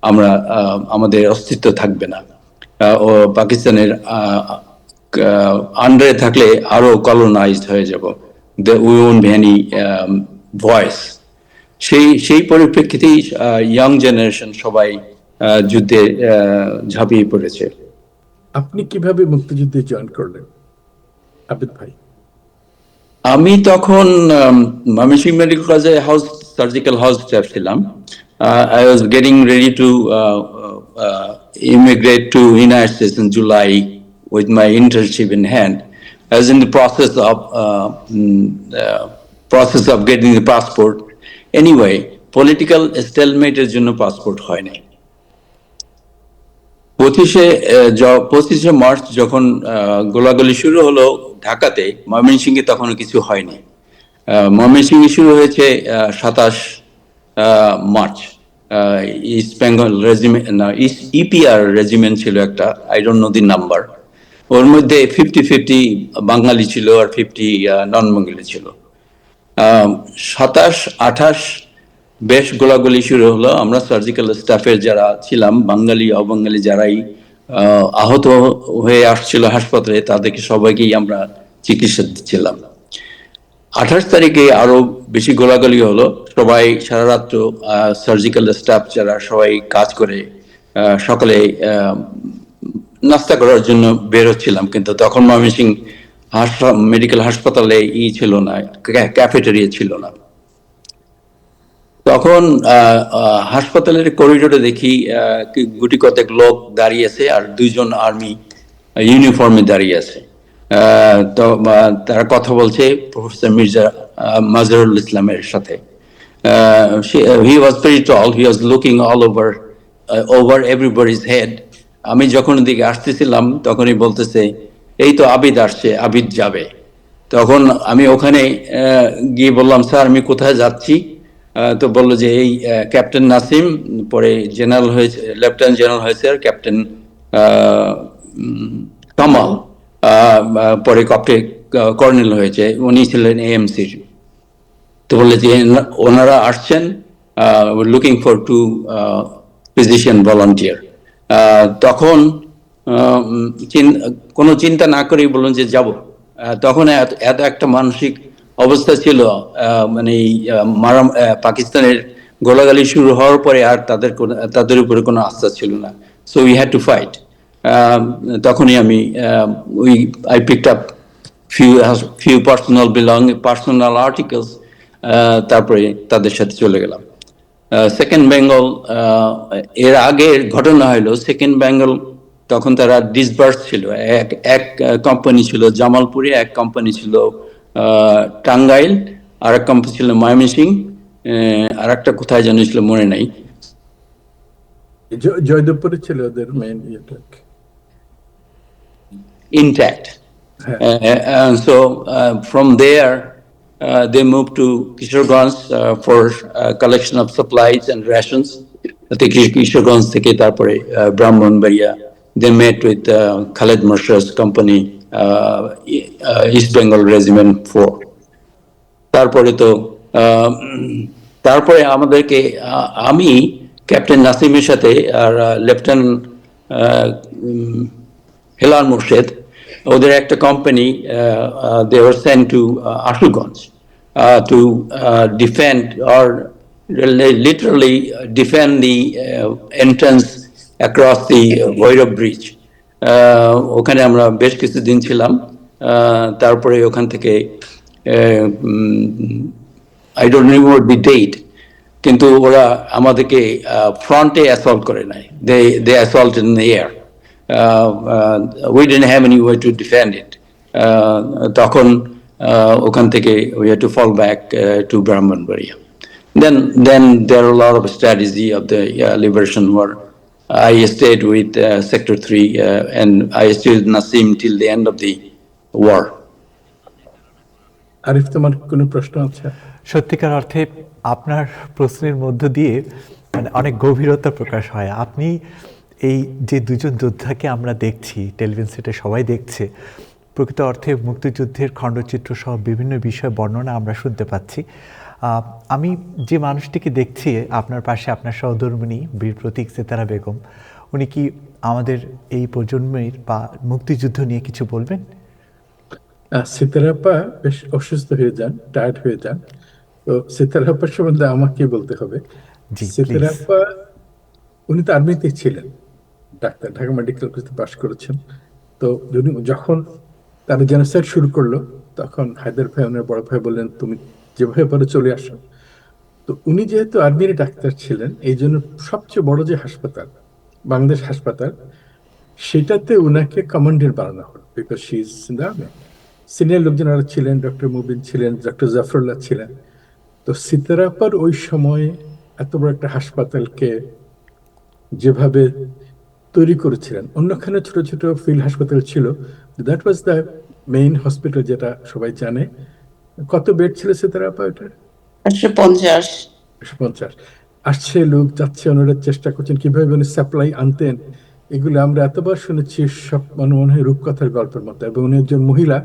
আমরা আমাদের অস্তিত্ব থাকবে না, ও পাকিস্তানের আন্ডারে থাকলে আরো কলোনাইজড হয়ে যাব, we won't be any voice. সেই পরিপ্রেক্ষিতেই ইয়াং জেনারেশন সবাই যুদ্ধে ঝাঁপিয়ে পড়েছে। আপনি কিভাবে মুক্তিযুদ্ধে জয়েন করলেন আবিদ ভাই? আমি তখন ময়মনসিংহ মেডিকেল কলেজে সার্জিক্যাল হাউস স্টাফ ছিলাম। I was getting ready to immigrate to United States in July with my internship in hand. I was in the process of getting the passport. Anyway, political stalemate এর জন্য passport হয়নি। 25শে March যখন গোলাগুলি শুরু হলো ঢাকাতে, ময়মনসিংহে তখন কিছু হয়নি। ময়মনসিংহে শুরু হয়েছে 27 মার্চ। ইস্ট বেঙ্গল রেজিমেন্ট না ইপিআর রেজিমেন্ট ছিল একটা, I don't know the number. ওর মধ্যে 50-50 বাঙালি ছিল আর 50 নন বাঙালি ছিল। 27-28 বেশ গোলাগুলি শুরু হলো। আমরা সার্জিক্যাল স্টাফের যারা ছিলাম, বাঙালি অবাঙালি যারাই আহত হয়ে আসছিল হাসপাতালে, তাদেরকে সবাইকেই আমরা চিকিৎসা দিচ্ছিলাম। 28 তারিখে আরো বেশি গোলাগুলি হলো। সবাই সারা রাত্র সার্জিক্যাল স্টাফ যারা সবাই কাজ করে সকালে নাস্তা করার জন্য বের হচ্ছিলাম, কিন্তু তখন ময়মনসিংহ মেডিকেল হাসপাতালে ছিল না, ক্যাফেটেরিয়া ছিল না। তখন হাসপাতালের করিডোরে দেখি গুটি কতেক লোক দাঁড়িয়ে আছে আর 2 জন আর্মি ইউনিফর্মে দাঁড়িয়ে আছে। তো তারা কথা বলছে প্রফেসর মির্জা মাজহারুল ইসলামের সাথে। He was very tall, he was looking all over everybody's head. আমি যখন দিকে আসতেছিলাম তখনই বলতেছে, এই তো আবিদ আসছে, আবিদ যাবে। তখন আমি ওখানে গিয়ে বললাম, স্যার আমি কোথায় যাচ্ছি? তো বললো যে এই ক্যাপ্টেন নাসিম, পরে জেনারেল হয়েছে, লেফটেন্যান্ট জেনারেল হয়েছে, আর ক্যাপ্টেন কামাল পরে কর্নেল হয়েছে, উনি ছিলেন এএমসির। তো বললে যে ওনারা আসছেন, লুকিং ফর 2 ফিজিশিয়ান ভলান্টিয়ার। তখন কোনো চিন্তা না করেই বললেন যে যাব। তখন এত একটা মানসিক অবস্থা ছিল, মানে পাকিস্তানের গোলাগুলি শুরু হওয়ার পরে আর তাদের উপরে কোনো আস্থা ছিল না। So we had to fight. তখনই আমি I picked up few personal articles, তারপরে তাদের সাথে চলে গেলাম। সেকেন্ড বেঙ্গল, এর আগের ঘটনা হলো সেকেন্ড বেঙ্গল তখন তারা ডিসবার্স ছিল। এক কোম্পানি ছিল জামালপুরে, এক কোম্পানি ছিল টাঙ্গাইল, আর এক কোম্পানি ছিল ময়মনসিংহ, আর একটা কোথায় জানি ছিল মনে নাই। জয়দেবপুরে ছিল ওদের মেইন ইয়েটা intact. So from there they moved to Kishoreganj for collection of supplies and rations. Kishoreganj থেকে তারপরে Brahmanbaria, they met with Khaled Murshid's company, East Bengal Regiment 4. তারপরে আমাদেরকে আমি ক্যাপ্টেন নাসিমের সাথে আর লেফটেন্যান্ট হেলাল মুর্শেদ, ওদের একটা company, they were sent to Ashuganj to defend or literally defend the entrance across the Bhairab Bridge. ওখানে আমরা বেশ কিছুদিন ছিলাম। তারপরে ওখান থেকে I don't remember the date, কিন্তু ওরা আমাদেরকে ফ্রন্টে অ্যাসল্ট করে নাই, they assaulted in the air. We didn't have any way to defend it. তখন ওখান থেকে we had to fall back to Brahmanbaria. Then there are a lot of strategy of the liberation war. I stayed with Sector 3 and I stayed with Nasim till the end of the war. Arif, তোমার কোনো প্রশ্ন আছে? সত্যিকার অর্থে আপনার প্রশ্নের মধ্য দিয়ে মানে অনেক গভীরতা প্রকাশ হয়। আপনি এই যে 2 জন যোদ্ধাকে আমরা দেখছি, টেলিভিশন সেটে সবাই দেখছে, প্রকৃত অর্থে মুক্তিযুদ্ধের খণ্ডচিত্র সহ বিভিন্ন বিষয় বর্ণনা আমরা শুনতে পাচ্ছি। আমি যে মানুষটিকে দেখছি আপনার পাশে, আপনার সহধর্মিণী বীর প্রতীক সিতারা বেগম, উনি কি আমাদের এই প্রজন্মের বা মুক্তিযুদ্ধ নিয়ে কিছু বলবেন? সিতারাপা বেশ অসুস্থ হয়ে যান, টায়ার্ড হয়ে যান। তো সিতারাপ্পার সম্বন্ধে আমাকে বলতে হবে। জি প্লিজ। সিতারাপ্পা উনি তো আর্মিতে ছিলেন, ডাক্তার, ঢাকা মেডিকেল কলেজে পাশ করেছেন। তো যখন তারা জেনোসাইড শুরু করলো, তখন হায়দার ভাই ওনার বড় ভাই বললেন তুমি যেভাবে পারো চলে আসো। তো উনি যেহেতু আর্মির ডাক্তার ছিলেন, এই জন্য সবচেয়ে বড় যে হাসপাতাল, বাংলাদেশ হাসপাতাল, সেটাতে উনাকে কমান্ডেন্ট বানানো হলো, because she is in the army. Senior লোকজন আরো ছিলেন, ডক্টর মুবিন ছিলেন, ডক্টর জাফরুল্লাহ ছিলেন। তো সিতারাপ্পার ওই সময়ে এত বড় একটা হাসপাতালকে যেভাবে তৈরি করেছিলেন, অন্যখানে ছোট ছোট ফিল্ড হাসপাতাল ছিল, that was the main hospital, যেটা সবাই জানে। কত বেড ছিল সিতারাপ্পা ওটার? 850। 150। আসছে লোক, যাচ্ছে, ওনারা চেষ্টা করছেন কিভাবে উনি সাপ্লাই আনতেন। এগুলো আমরা এতবার শুনেছি, সব মনে হয় রূপকথার গল্পের মতো। এবং উনি একজন মহিলা,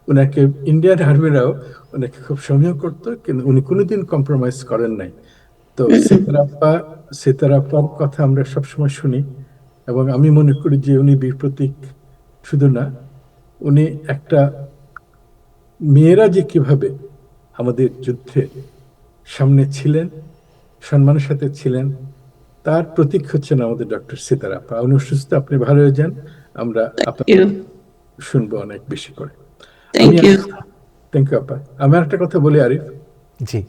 ওনাকে ইন্ডিয়ান আর্মিরাও ওনাকে খুব সমীহ করতো, কিন্তু উনি কোনোদিন কম্প্রোমাইজ করেন নাই। তো সিতারাপ্পার কথা আমরা সবসময় শুনি, এবং আমি মনে করি যে উনি বীর প্রতীক শুধু না, উনি একটা, মেয়েরা যে কিভাবে আমাদের যুদ্ধে সামনে ছিলেন, সম্মানের সাথে ছিলেন, তার প্রতীক হচ্ছেন আমাদের ডক্টর সিতারাপ্পা। উনি সুস্থ, আপনি ভালো হয়ে যান, আমরা আপনার ইউ শুনবো অনেক বেশি করে। Thank you. থ্যাংক ইউ আপা। আমি একটা কথা বলি আরিফ, জি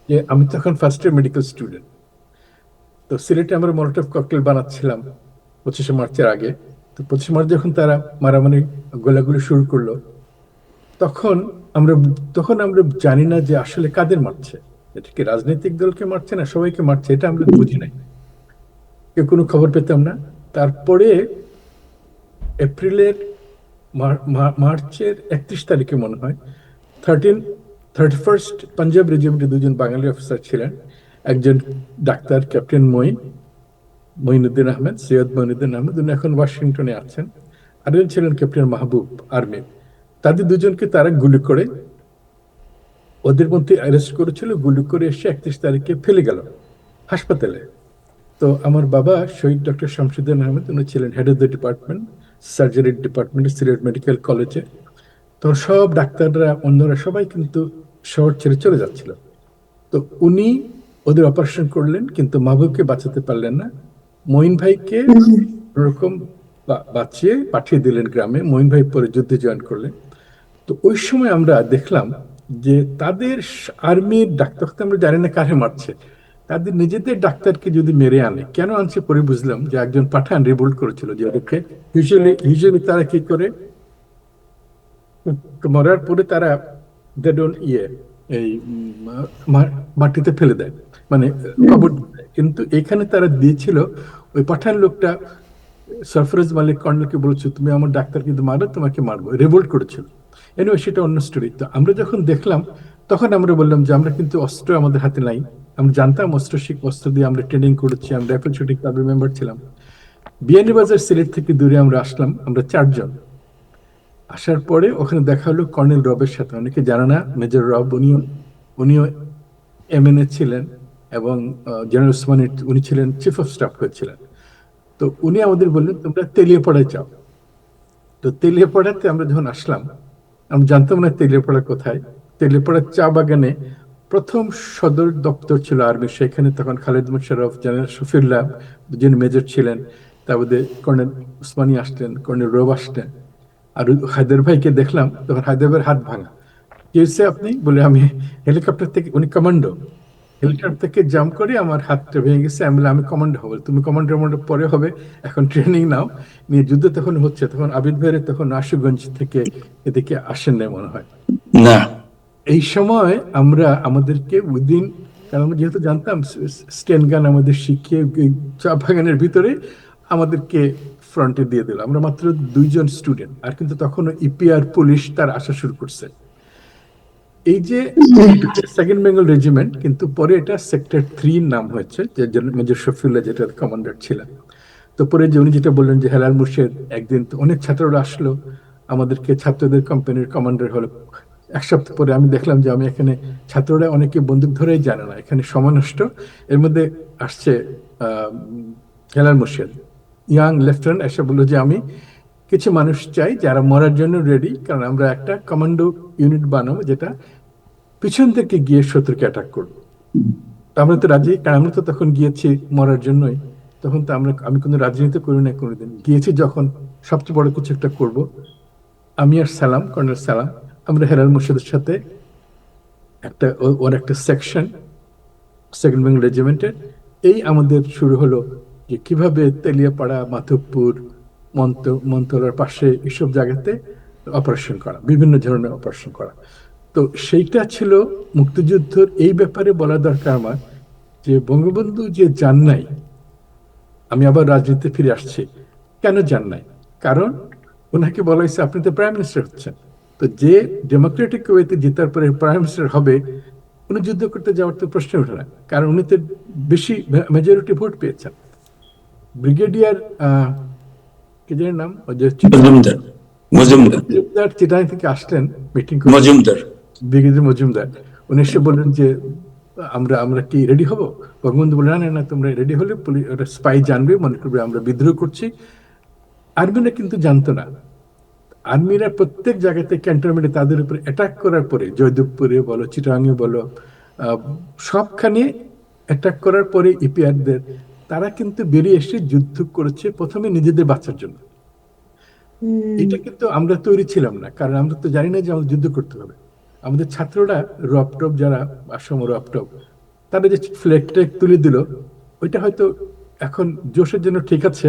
যে আমি তখন ফার্স্ট ইয়ার মেডিকেল স্টুডেন্ট। তো সিলেটে আমরা মলোটভ ককটেল বানাচ্ছিলাম 25শে মার্চের আগে। তো 25শে মার্চ যখন তারা মারামারি, গোলাগুলি শুরু করলো, তখন আমরা তখন আমরা জানি না যে আসলে কাদের মারছে, এটা কি রাজনৈতিক দলকে মারছে না সবাইকে মারছে, এটা আমরা বুঝি নাই, কেউ কোনো খবর পেতাম না। তারপরে এপ্রিলের মার্চের 31 তারিখে মনে হয় 31st পাঞ্জাব রেজিমেন্টে দুজন বাঙালি অফিসার ছিলেন, একজন ডাক্তার ক্যাপ্টেন মঈনুদ্দিন আহমেদ, সৈয়দ মঈনুদ্দিন আহমেদ, উনি এখন ওয়াশিংটনে আছেন। আরেকজন ছিলেন ক্যাপ্টেন মাহবুব, আর্মি। তাদের দুজনকে তারা গুলি করে, ওদের মধ্যে অ্যারেস্ট করেছিল, গুলি করে এসে 31 তারিখে ফেলে গেল হাসপাতালে। তো আমার বাবা শহীদ ডক্টর শামসুদ্দিন আহমেদ, উনি ছিলেন head of the department, surgery department, Sylhet medical কলেজে। তো সব ডাক্তাররা, অন্যরা সবাই কিন্তু শহর ছেড়ে চলে যাচ্ছিল। তো উনি ওদের অপারেশন করলেন, কিন্তু মাহবুবকে বাঁচাতে পারলেন না। মঈন ভাইকে ওরকম বাঁচিয়ে পাঠিয়ে দিলেন গ্রামে। মঈন ভাই পরে যুদ্ধে জয়েন করলেন। তো ওই সময় আমরা দেখলাম যে তাদের আর্মির ডাক্তার, আমরা জানি না কারে মারছে, তাদের নিজেদের ডাক্তারকে যদি মেরে আনে, কেন আনছে পরে বুঝলাম যে একজন পাঠান রিভোল্ট করেছিল, যে ওদেরকে ইউজুয়ালি তারা কি করে, মরার পরে তারা এই মাটিতে ফেলে দেয়, মানে কবর দেয়। কিন্তু এখানে তারা দিয়েছিল, ওই পাঠান লোকটা সরফরাজ মালিক কর্নেলকে বলেছে তুমি আমার ডাক্তার কিন্তু মারো, তোমাকে মারবো, রিভোল্ট করেছিল। এনিওয়ে, সেটা অন্য স্টোরি। তো আমরা যখন দেখলাম, তখন আমরা বললাম যে আমরা কিন্তু অস্ত্র আমাদের হাতে নাই। আমরা জানতাম অস্ত্র দিয়ে আমরা ট্রেনিং করেছি, আমরা রাইফেল শুটিং ক্লাবের মেম্বার ছিলাম। বিয়ানীবাজার সিলেট থেকে দূরে আমরা আসলাম, আমরা 4 জন। আসার পরে ওখানে দেখা হলো কর্নেল রবের সাথে, অনেকে জানে না মেজর রব, উনিও এমএনএ ছিলেন, এবং জেনারেল ওসমানী উনি ছিলেন চিফ অফ স্টাফ হয়েছিলেন। তো উনি আমাদের বললেন তোমরা তেলিয়াপাড়ায় যাও। তো তেলিয়াপাড়াতে আমরা যখন আসলাম, আমরা জানতাম না তেলিয়াপাড়া কোথায়। তেলিয়াপাড়ার চা বাগানে প্রথম সদর দপ্তর ছিল আর্মি, সেখানে তখন খালেদ মোশাররফ, জেনারেল শফিউল্লাহ, দুজন মেজর ছিলেন। তারপরে কর্নেল ওসমানী আসলেন, কর্নেল রব আসলেন। আর হায়দার ভাইকে দেখলাম, তখন হায়দার ভাইয়ের হাত ভাঙা। কি হয়েছে আপনি? বলে আমি হেলিকপ্টার থেকে, উনি কমান্ডো, হেলিকপ্টার থেকে জাম্প করে আমার হাতটা ভেঙে গেছে। আমি বললাম আমি কমান্ডো হবো। তুমি কমান্ডো পরে হবে, এখন ট্রেনিং নাও। নিয়ে যুদ্ধ তখন হচ্ছে, তখন আবিদ ভাইয়ের তখন আশুগঞ্জ থেকে এদিকে আসেন নাই মনে হয়। না, এই সময় আমরা আমাদেরকে উইদিন, কারণ আমরা যেহেতু জানতাম স্টেন গান আমাদের শিখিয়ে চা বাগানের ভিতরে আমাদেরকে ফ্রন্টে দিয়ে দিল। আমরা মাত্র 2 জন স্টুডেন্ট, আর কিন্তু তখনও ইপিআর পুলিশ তার আসা শুরু করছে। এই যে সেকেন্ড বেঙ্গল রেজিমেন্ট, কিন্তু পরে এটা সেক্টর 3 নাম হয়েছে, যে মেজর শফিউল্লাহ যেটা কমান্ডার ছিলেন। তো পরে যে উনি যেটা বললেন যে হেলাল মুর্শেদ, একদিন তো অনেক ছাত্ররা আসলো, আমাদেরকে ছাত্রদের কোম্পানির কমান্ডার হলো। 1 সপ্তাহ পরে আমি দেখলাম যে আমি এখানে, ছাত্ররা অনেকে বন্দুক ধরেই জানে না, এখানে সময় নষ্ট। এর মধ্যে আসছে হেলাল মুর্শেদ, ইয়াং লেফটেন্যান্ট, এসে বললো যে আমি কিছু মানুষ চাই যারা মরার জন্য রেডি, কারণ আমরা একটা কমান্ডো ইউনিট বানাবো, যেটা পিছন থেকে গিয়ে শত্রুকে অ্যাটাক করবো। তো আমরা তো রাজি, কারণ আমরা তো তখন গিয়েছি মরার জন্যই। তখন তো আমি কোনো রাজনীতি করি না কোনোদিন, গিয়েছি যখন সবচেয়ে বড় কিছু একটা করব। আমি আর সালাম, কর্নেল সালাম, আমরা হেলাল মুর্শিদের সাথে ওর একটা সেকশন, সেকেন্ড বেঙ্গল রেজিমেন্টের, এই আমাদের শুরু হলো যে কিভাবে তেলিয়াপাড়া, মাধবপুর, মন্তলার পাশে এসব জায়গাতে অপারেশন করা, বিভিন্ন ধরনের অপারেশন করা। তো সেইটা ছিল মুক্তিযুদ্ধের। এই ব্যাপারে বলা দরকার আমার যে বঙ্গবন্ধু যে যান নাই, আমি আবার রাজনীতিতে ফিরে আসছি, কেন যান নাই? কারণ ওনাকে বলা হয়েছে আপনি তো প্রাইম মিনিস্টার হচ্ছেন, তো যে ডেমোক্রেটিক ওয়েতে জেতার পরে প্রাইম মিনিস্টার হবে, উনি যুদ্ধ করতে যাওয়ার তো প্রশ্ন ওঠে না, কারণ উনি তো বেশি মেজরিটি ভোট পেয়েছেন। ব্রিগেডিয়ার কি জানি নাম, ওই যে মজুমদার চিটাং থেকে আসলেন মিটিং করে, ব্রিগেডিয়ার মজুমদার, উনি এসে বললেন যে আমরা কি রেডি হব? বঙ্গবন্ধু বলে না না, তোমরা রেডি হলে স্পাই জানবে, মনে করবে আমরা বিদ্রোহ করছি। আর্মিরা কিন্তু জানতো না। আর্মিরা প্রত্যেক জায়গাতে ক্যান্টনমেন্টে তাদের উপর অ্যাটাক করার পরে, জয়দেবপুরে বলো, চিটাঙে বলো, সবখানে অ্যাটাক করার পরে ইপিআরদের তারা কিন্তু বেরিয়ে এসে যুদ্ধ করেছে প্রথমে নিজেদের বাঁচার জন্য। এটা কিন্তু আমরা তৈরি ছিলাম না, কারণ আমরা তো জানি না যে আমাদের যুদ্ধ করতে হবে। আমাদের ছাত্ররা রপটপ, যারা আসাম রপটপ, তারা যে ফ্ল্যাগ ট্যাগ তুলে দিল, ওইটা হয়তো এখন জোশের জন্য ঠিক আছে,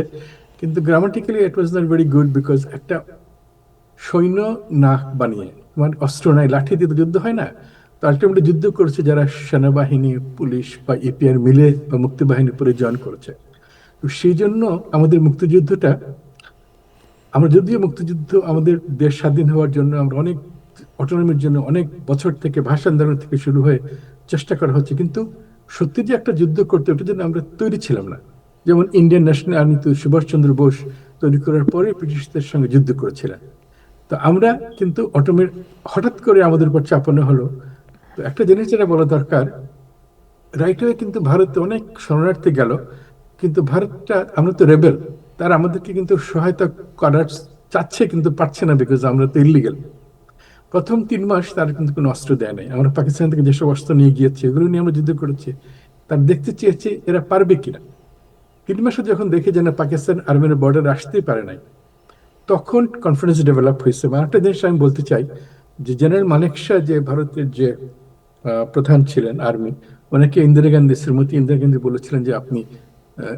কিন্তু grammatically it was not very good, because একটা সৈন্য না বানিয়ে, মানে অস্ত্র নাই, লাঠি দিয়ে তো যুদ্ধ হয় না। তো আলটিমেটলি যুদ্ধ করেছে যারা সেনাবাহিনী, পুলিশ বা ইপিআর মিলে বা মুক্তিবাহিনী পরে জয়েন করেছে। তো সেই জন্য আমাদের মুক্তিযুদ্ধটা, আমরা যদিও মুক্তিযুদ্ধ আমাদের দেশ স্বাধীন হওয়ার জন্য আমরা অনেক অটোনমির জন্য অনেক বছর থেকে, ভাষা আন্দোলন থেকে শুরু হয়ে চেষ্টা করা হচ্ছে, কিন্তু সত্যি যে একটা যুদ্ধ করতে, ওটার জন্য আমরা তৈরি ছিলাম না। যেমন ইন্ডিয়ান ন্যাশনাল আর্মি তো সুভাষচন্দ্র বোস তৈরি করার পরে ব্রিটিশদের সঙ্গে যুদ্ধ করেছিলেন। তো আমরা কিন্তু অটোমের হঠাৎ করে আমাদের উপর চাপানো হলো। তো একটা জিনিস যেটা বলা দরকার, রাইট ওয়ে কিন্তু ভারতে অনেক শরণার্থী গেল, কিন্তু ভারতটা, আমরা তো রেবেল, তারা আমাদেরকে কিন্তু সহায়তা করার চাচ্ছে কিন্তু পারছে না, বিকজ আমরা তো ইলিগেল। প্রথম 3 মাস তারা কিন্তু কোনো অস্ত্র দেয় নাই। আমরা পাকিস্তান থেকে যেসব অস্ত্র নিয়ে গিয়েছি এগুলো নিয়ে আমরা যুদ্ধ করেছি, তার দেখতে চেয়েছে এরা পারবে কিনা। 3 মাসে যখন দেখে যে না, পাকিস্তান আর্মির বর্ডারে আসতেই পারে নাই, তখন কনফিডেন্স ডেভেলপ হয়েছে। একটা জিনিস আমি বলতে চাই যে জেনারেল মানেক শাহ, যে ভারতের যে প্রধান ছিলেন আর্মি, ওনাকে ইন্দিরা গান্ধী, শ্রীমতী ইন্দিরা গান্ধী বলেছিলেন যে আপনি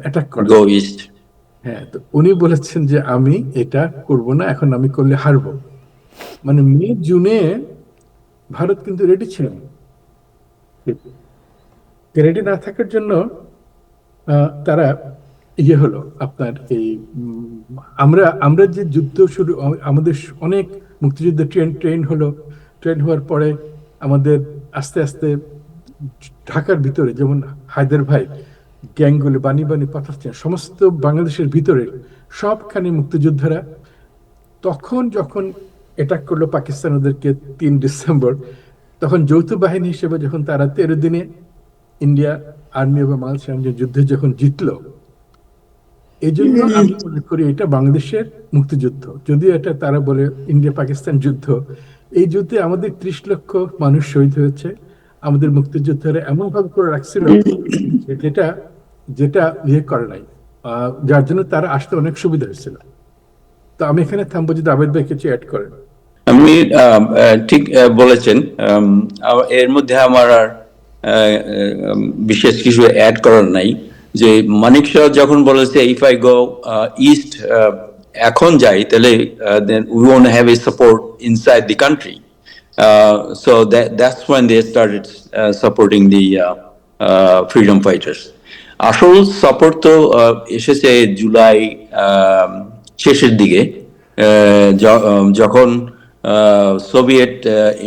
অ্যাটাক করেন। হ্যাঁ, তো উনি বলেছেন যে আমি এটা করব না, এখন আমি করলে হারবো। মানে মে জুনে ভারত কিন্তু রেডি ছিল না। রেডি না থাকার জন্য তারা হলো আপনার এই আমরা যে যুদ্ধ শুরু, আমাদের অনেক মুক্তিযুদ্ধ ট্রেন হলো। ট্রেন হওয়ার পরে আমাদের আস্তে আস্তে ঢাকার ভিতরে, যেমন হায়দার ভাই গ্যাংগুলো, বানি পাথর, সমস্ত বাংলাদেশের ভিতরে সবখানে মুক্তিযোদ্ধারা। তখন যখন অ্যাটাক করলো পাকিস্তান ওদেরকে 3 ডিসেম্বর, তখন যৌথ বাহিনী হিসেবে যখন তারা 13 দিনে ইন্ডিয়া আর্মি এবং বাংলাদেশ আর্মি যুদ্ধে যখন জিতলো, এই জন্য আমি মনে করি এটা বাংলাদেশের মুক্তিযুদ্ধ। যদিও এটা তারা বলে ইন্ডিয়া পাকিস্তান যুদ্ধ, এই যুদ্ধে আমাদের 30 লক্ষ মানুষ শহীদ হয়েছে। আমাদের মুক্তিযোদ্ধারা এমন ভাবে করে রাখছিল যেটা যেটা করে নাই, যার জন্য তারা আসতে অনেক সুবিধা হয়েছিল। তো আমি এখানে থামবো, যদি আবেদ ভাই কিছু অ্যাড করেন। আপনি ঠিক বলেছেন। এর মধ্যে আমার আর বিশেষ কিছু অ্যাড করার নাই। যে মানিক শাহ যখন বলেছে ইফ আই গো ইস্ট, এখন যাই, তাহলে then we won't have a support inside the country. So that's when they started supporting the freedom fighters. আসল সাপোর্ট তো এসেছে জুলাই শেষের দিকে, যখন Soviet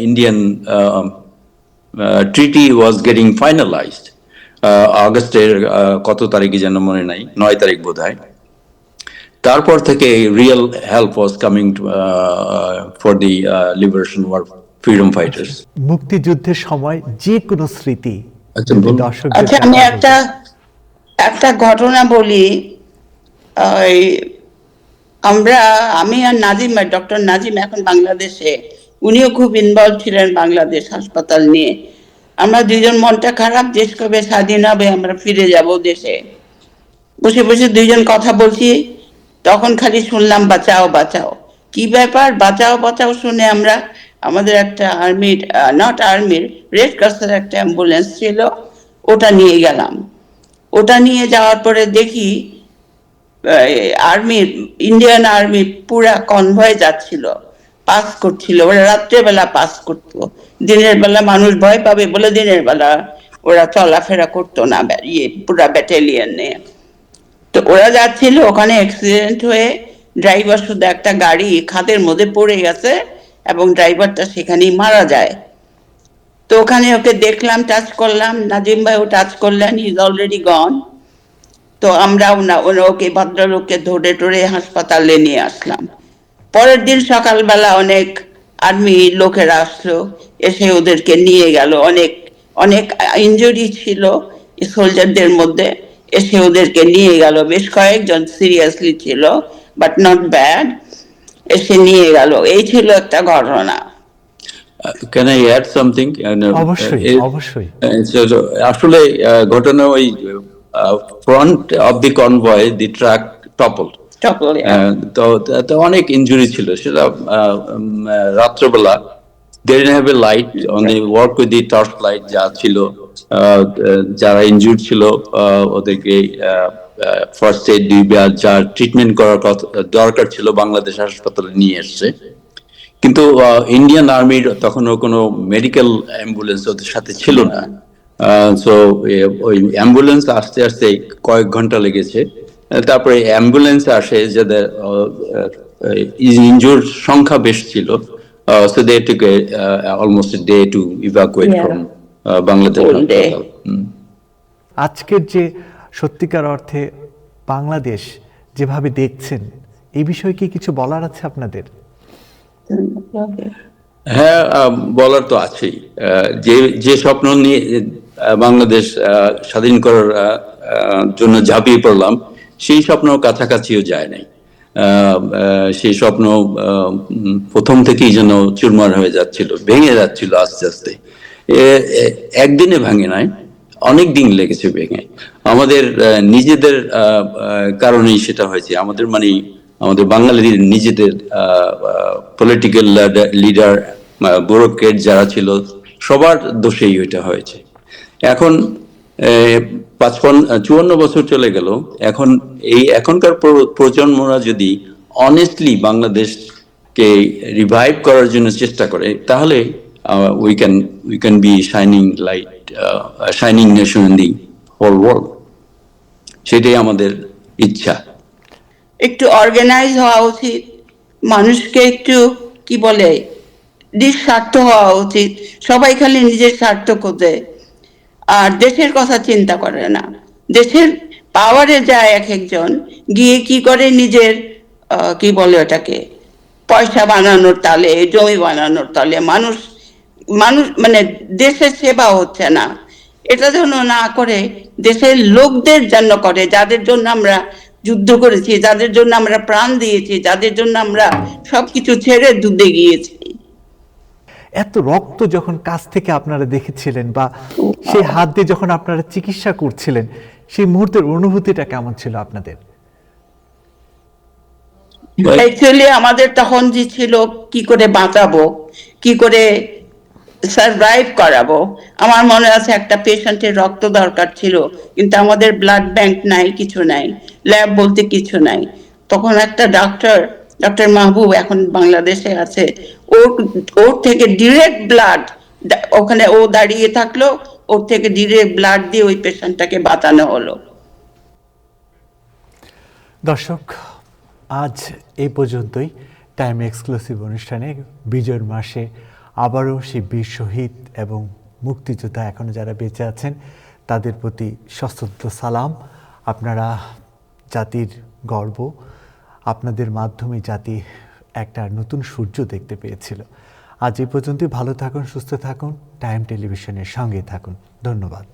Indian treaty was getting finalised. আগস্টের কত তারিখে যেন মনে নাই, 9 তারিখ বোধ হয়। তারপর থেকে real help was coming for the liberation war freedom fighters. মুক্তিযুদ্ধের সময় যে কোনো স্মৃতি আচ্ছা, আমি একটা ঘটনা বলি। আমি আর নাজিম, ডক্টর নাজিম এখন বাংলাদেশে, উনিও খুব ইনভলভ ছিলেন বাংলাদেশ হাসপাতাল নিয়ে। আমরা দুইজন মনটা খারাপ, দেশ কবে স্বাধীন হবে, আমরা ফিরে যাব দেশে। বসে বসে দুইজন কথা বলছি, তখন খালি শুনলাম বাঁচাও বাঁচাও। কি ব্যাপার বাঁচাও বাঁচাও শুনে আমরা, আমাদের একটা আর্মির, নট আর্মির, রেড ক্রসের একটা অ্যাম্বুলেন্স ছিল, ওটা নিয়ে গেলাম। ওটা নিয়ে যাওয়ার পরে দেখি আর্মির, ইন্ডিয়ান আর্মির পুরা কনভয় যাচ্ছিল, পাস করছিল। ওরা রাত্রেবেলা পাস করতো, দিনের বেলা মানুষ ভয় পাবে বলে দিনের বেলা ওরা চলাফেরা করতো না, পুরা ব্যাটালিয়ন নিয়ে। তো ওরা যাচ্ছিল, ওখানে অ্যাক্সিডেন্ট হয়ে ড্রাইভার শুধু একটা গাড়ি খাদের মধ্যে পড়ে গেছে এবং ড্রাইভারটা সেখানেই মারা যায়। তো ওখানে ওকে দেখলাম, টাচ করলাম, নাজিম ভাইও টাচ করলেন, ইজ অলরেডি গন। তো আমরাও না ওকে, ভদ্রলোককে ধরে টরে হাসপাতালে নিয়ে আসলাম। পরের দিন সকালবেলা অনেক আর্মি লোকেরা আসলো, এসে ওদেরকে নিয়ে গেল। অনেক অনেক ইনজুরি ছিল সোলজারদের মধ্যে, এসে ওদেরকে নিয়ে গেল। বেশ কয়েকজন সিরিয়াসলি ছিল, বাট নট ব্যাড, এসে নিয়ে গেল। এই ছিল একটা ঘটনা। Can I add something? অবশ্যই অবশ্যই। আসলে ঘটনা ওই front of the convoy, the truck topple. তো তো অনেক ইনজুরি ছিল। সেটা রাত্রবেলা, they didn't have a light, only work with the torch light যা ছিল। যারা ইনজুর্ড ছিল ওদেরকে ফার্স্ট এড দিবে, যা ট্রিটমেন্ট করার দরকার ছিল বাংলাদেশ হাসপাতালে নিয়ে এসছে। কিন্তু ইন্ডিয়ান আর্মির তখনও কোনো মেডিকেল অ্যাম্বুলেন্স ওদের সাথে ছিল না। সো ওই অ্যাম্বুলেন্স আসতে আসতে কয়েক ঘন্টা লেগেছে। তারপরে অ্যাম্বুলেন্স আসে, যাদের ইনজুর্ড সংখ্যা বেশ ছিল। So they took almost a day to evacuate from Bangladesh hospital. আজকের যে সত্যিকার অর্থে বাংলাদেশ যেভাবে দেখছেন, এই বিষয়ে কি কিছু বলার আছে আপনাদের? হ্যাঁ, বলার তো আছেই। যে স্বপ্ন নিয়ে বাংলাদেশ স্বাধীন করার জন্য ঝাঁপিয়ে পড়লাম, সেই স্বপ্ন কাছাকাছিও যায় নাই। সেই স্বপ্ন প্রথম থেকেই যেন চুরমার হয়ে যাচ্ছিল, ভেঙে যাচ্ছিল আস্তে আস্তে। একদিনে ভাঙে নাই, অনেক দিন লেগেছে ভেঙে। আমাদের নিজেদের কারণেই সেটা হয়েছে। আমাদের মানে আমাদের বাঙালির নিজেদের পলিটিক্যাল লিডার, ব্যুরোক্রেট যারা ছিল, সবার দোষেই ওইটা হয়েছে। এখন 54 বছর চলে গেল। এখন এখনকার প্রজন্মরা যদি অনেস্টলি বাংলাদেশকে রিভাইভ করার জন্য চেষ্টা করে, তাহলে we can be shining light, shining nation in the whole world. সেটাই আমাদের ইচ্ছা। একটু অর্গানাইজ হওয়া উচিত, মানুষকে একটু কি বলে নিঃস্বার্থ হওয়া উচিত। সবাই খালি নিজের স্বার্থ খোঁজে আর দেশের কথা চিন্তা করে না। দেশের পাওয়ারে যায় এক একজন, গিয়ে কি করে নিজের কি বলে ওটাকে, পয়সা বানানোর তালে, জমি বানানোর তালে। মানুষ মানে দেশের সেবা হচ্ছে না। এটা যেন না করে, দেশের লোকদের জন্য করে, যাদের জন্য আমরা যুদ্ধ করেছি, যাদের জন্য আমরা প্রাণ দিয়েছি, যাদের জন্য আমরা সবকিছু ছেড়ে যুদ্ধে গিয়েছি। এত রক্ত যখন কাছ থেকে আপনারা দেখেছিলেন, বা সেই হাত দিয়ে যখন আপনারা চিকিৎসা করছিলেন, সেই মুহূর্তের অনুভূতিটা কেমন ছিল আপনাদের? অ্যাকচুয়ালি আমাদের তখন যে ছিল, কি করে বাঁচাবো, কি করে সারভাইভ করাবো। আমার মনে আছে একটা পেশেন্টের রক্ত দরকার ছিল, কিন্তু আমাদের ব্লাড ব্যাংক নাই, কিছু নাই, ল্যাব বলতে কিছু নাই। তখন একটা ডক্টর মাহবুব এখন বাংলাদেশে আছে, ওর থেকে ডিরেক্ট ব্লাড, ওখানে ও দাঁড়িয়ে থাকলো, ওর থেকে ডিরেক্ট ব্লাড দিয়ে ওই পেশেন্টটাকে বাঁচানো হলো। দর্শক, আজ এই পর্যন্তই। টাইম এক্সক্লুসিভ অনুষ্ঠানে বিজয়ের মাসে আবারও সেই বীর শহীদ এবং মুক্তিযোদ্ধা এখনও যারা বেঁচে আছেন তাদের প্রতি সশ্রদ্ধ সালাম। আপনারা জাতির গর্ব, আপনাদের মাধ্যমে জাতি একটা নতুন সূর্য দেখতে পেয়েছিল। আজ এই পর্যন্তই। ভালো থাকুন, সুস্থ থাকুন, টাইম টেলিভিশনের সঙ্গে থাকুন। ধন্যবাদ।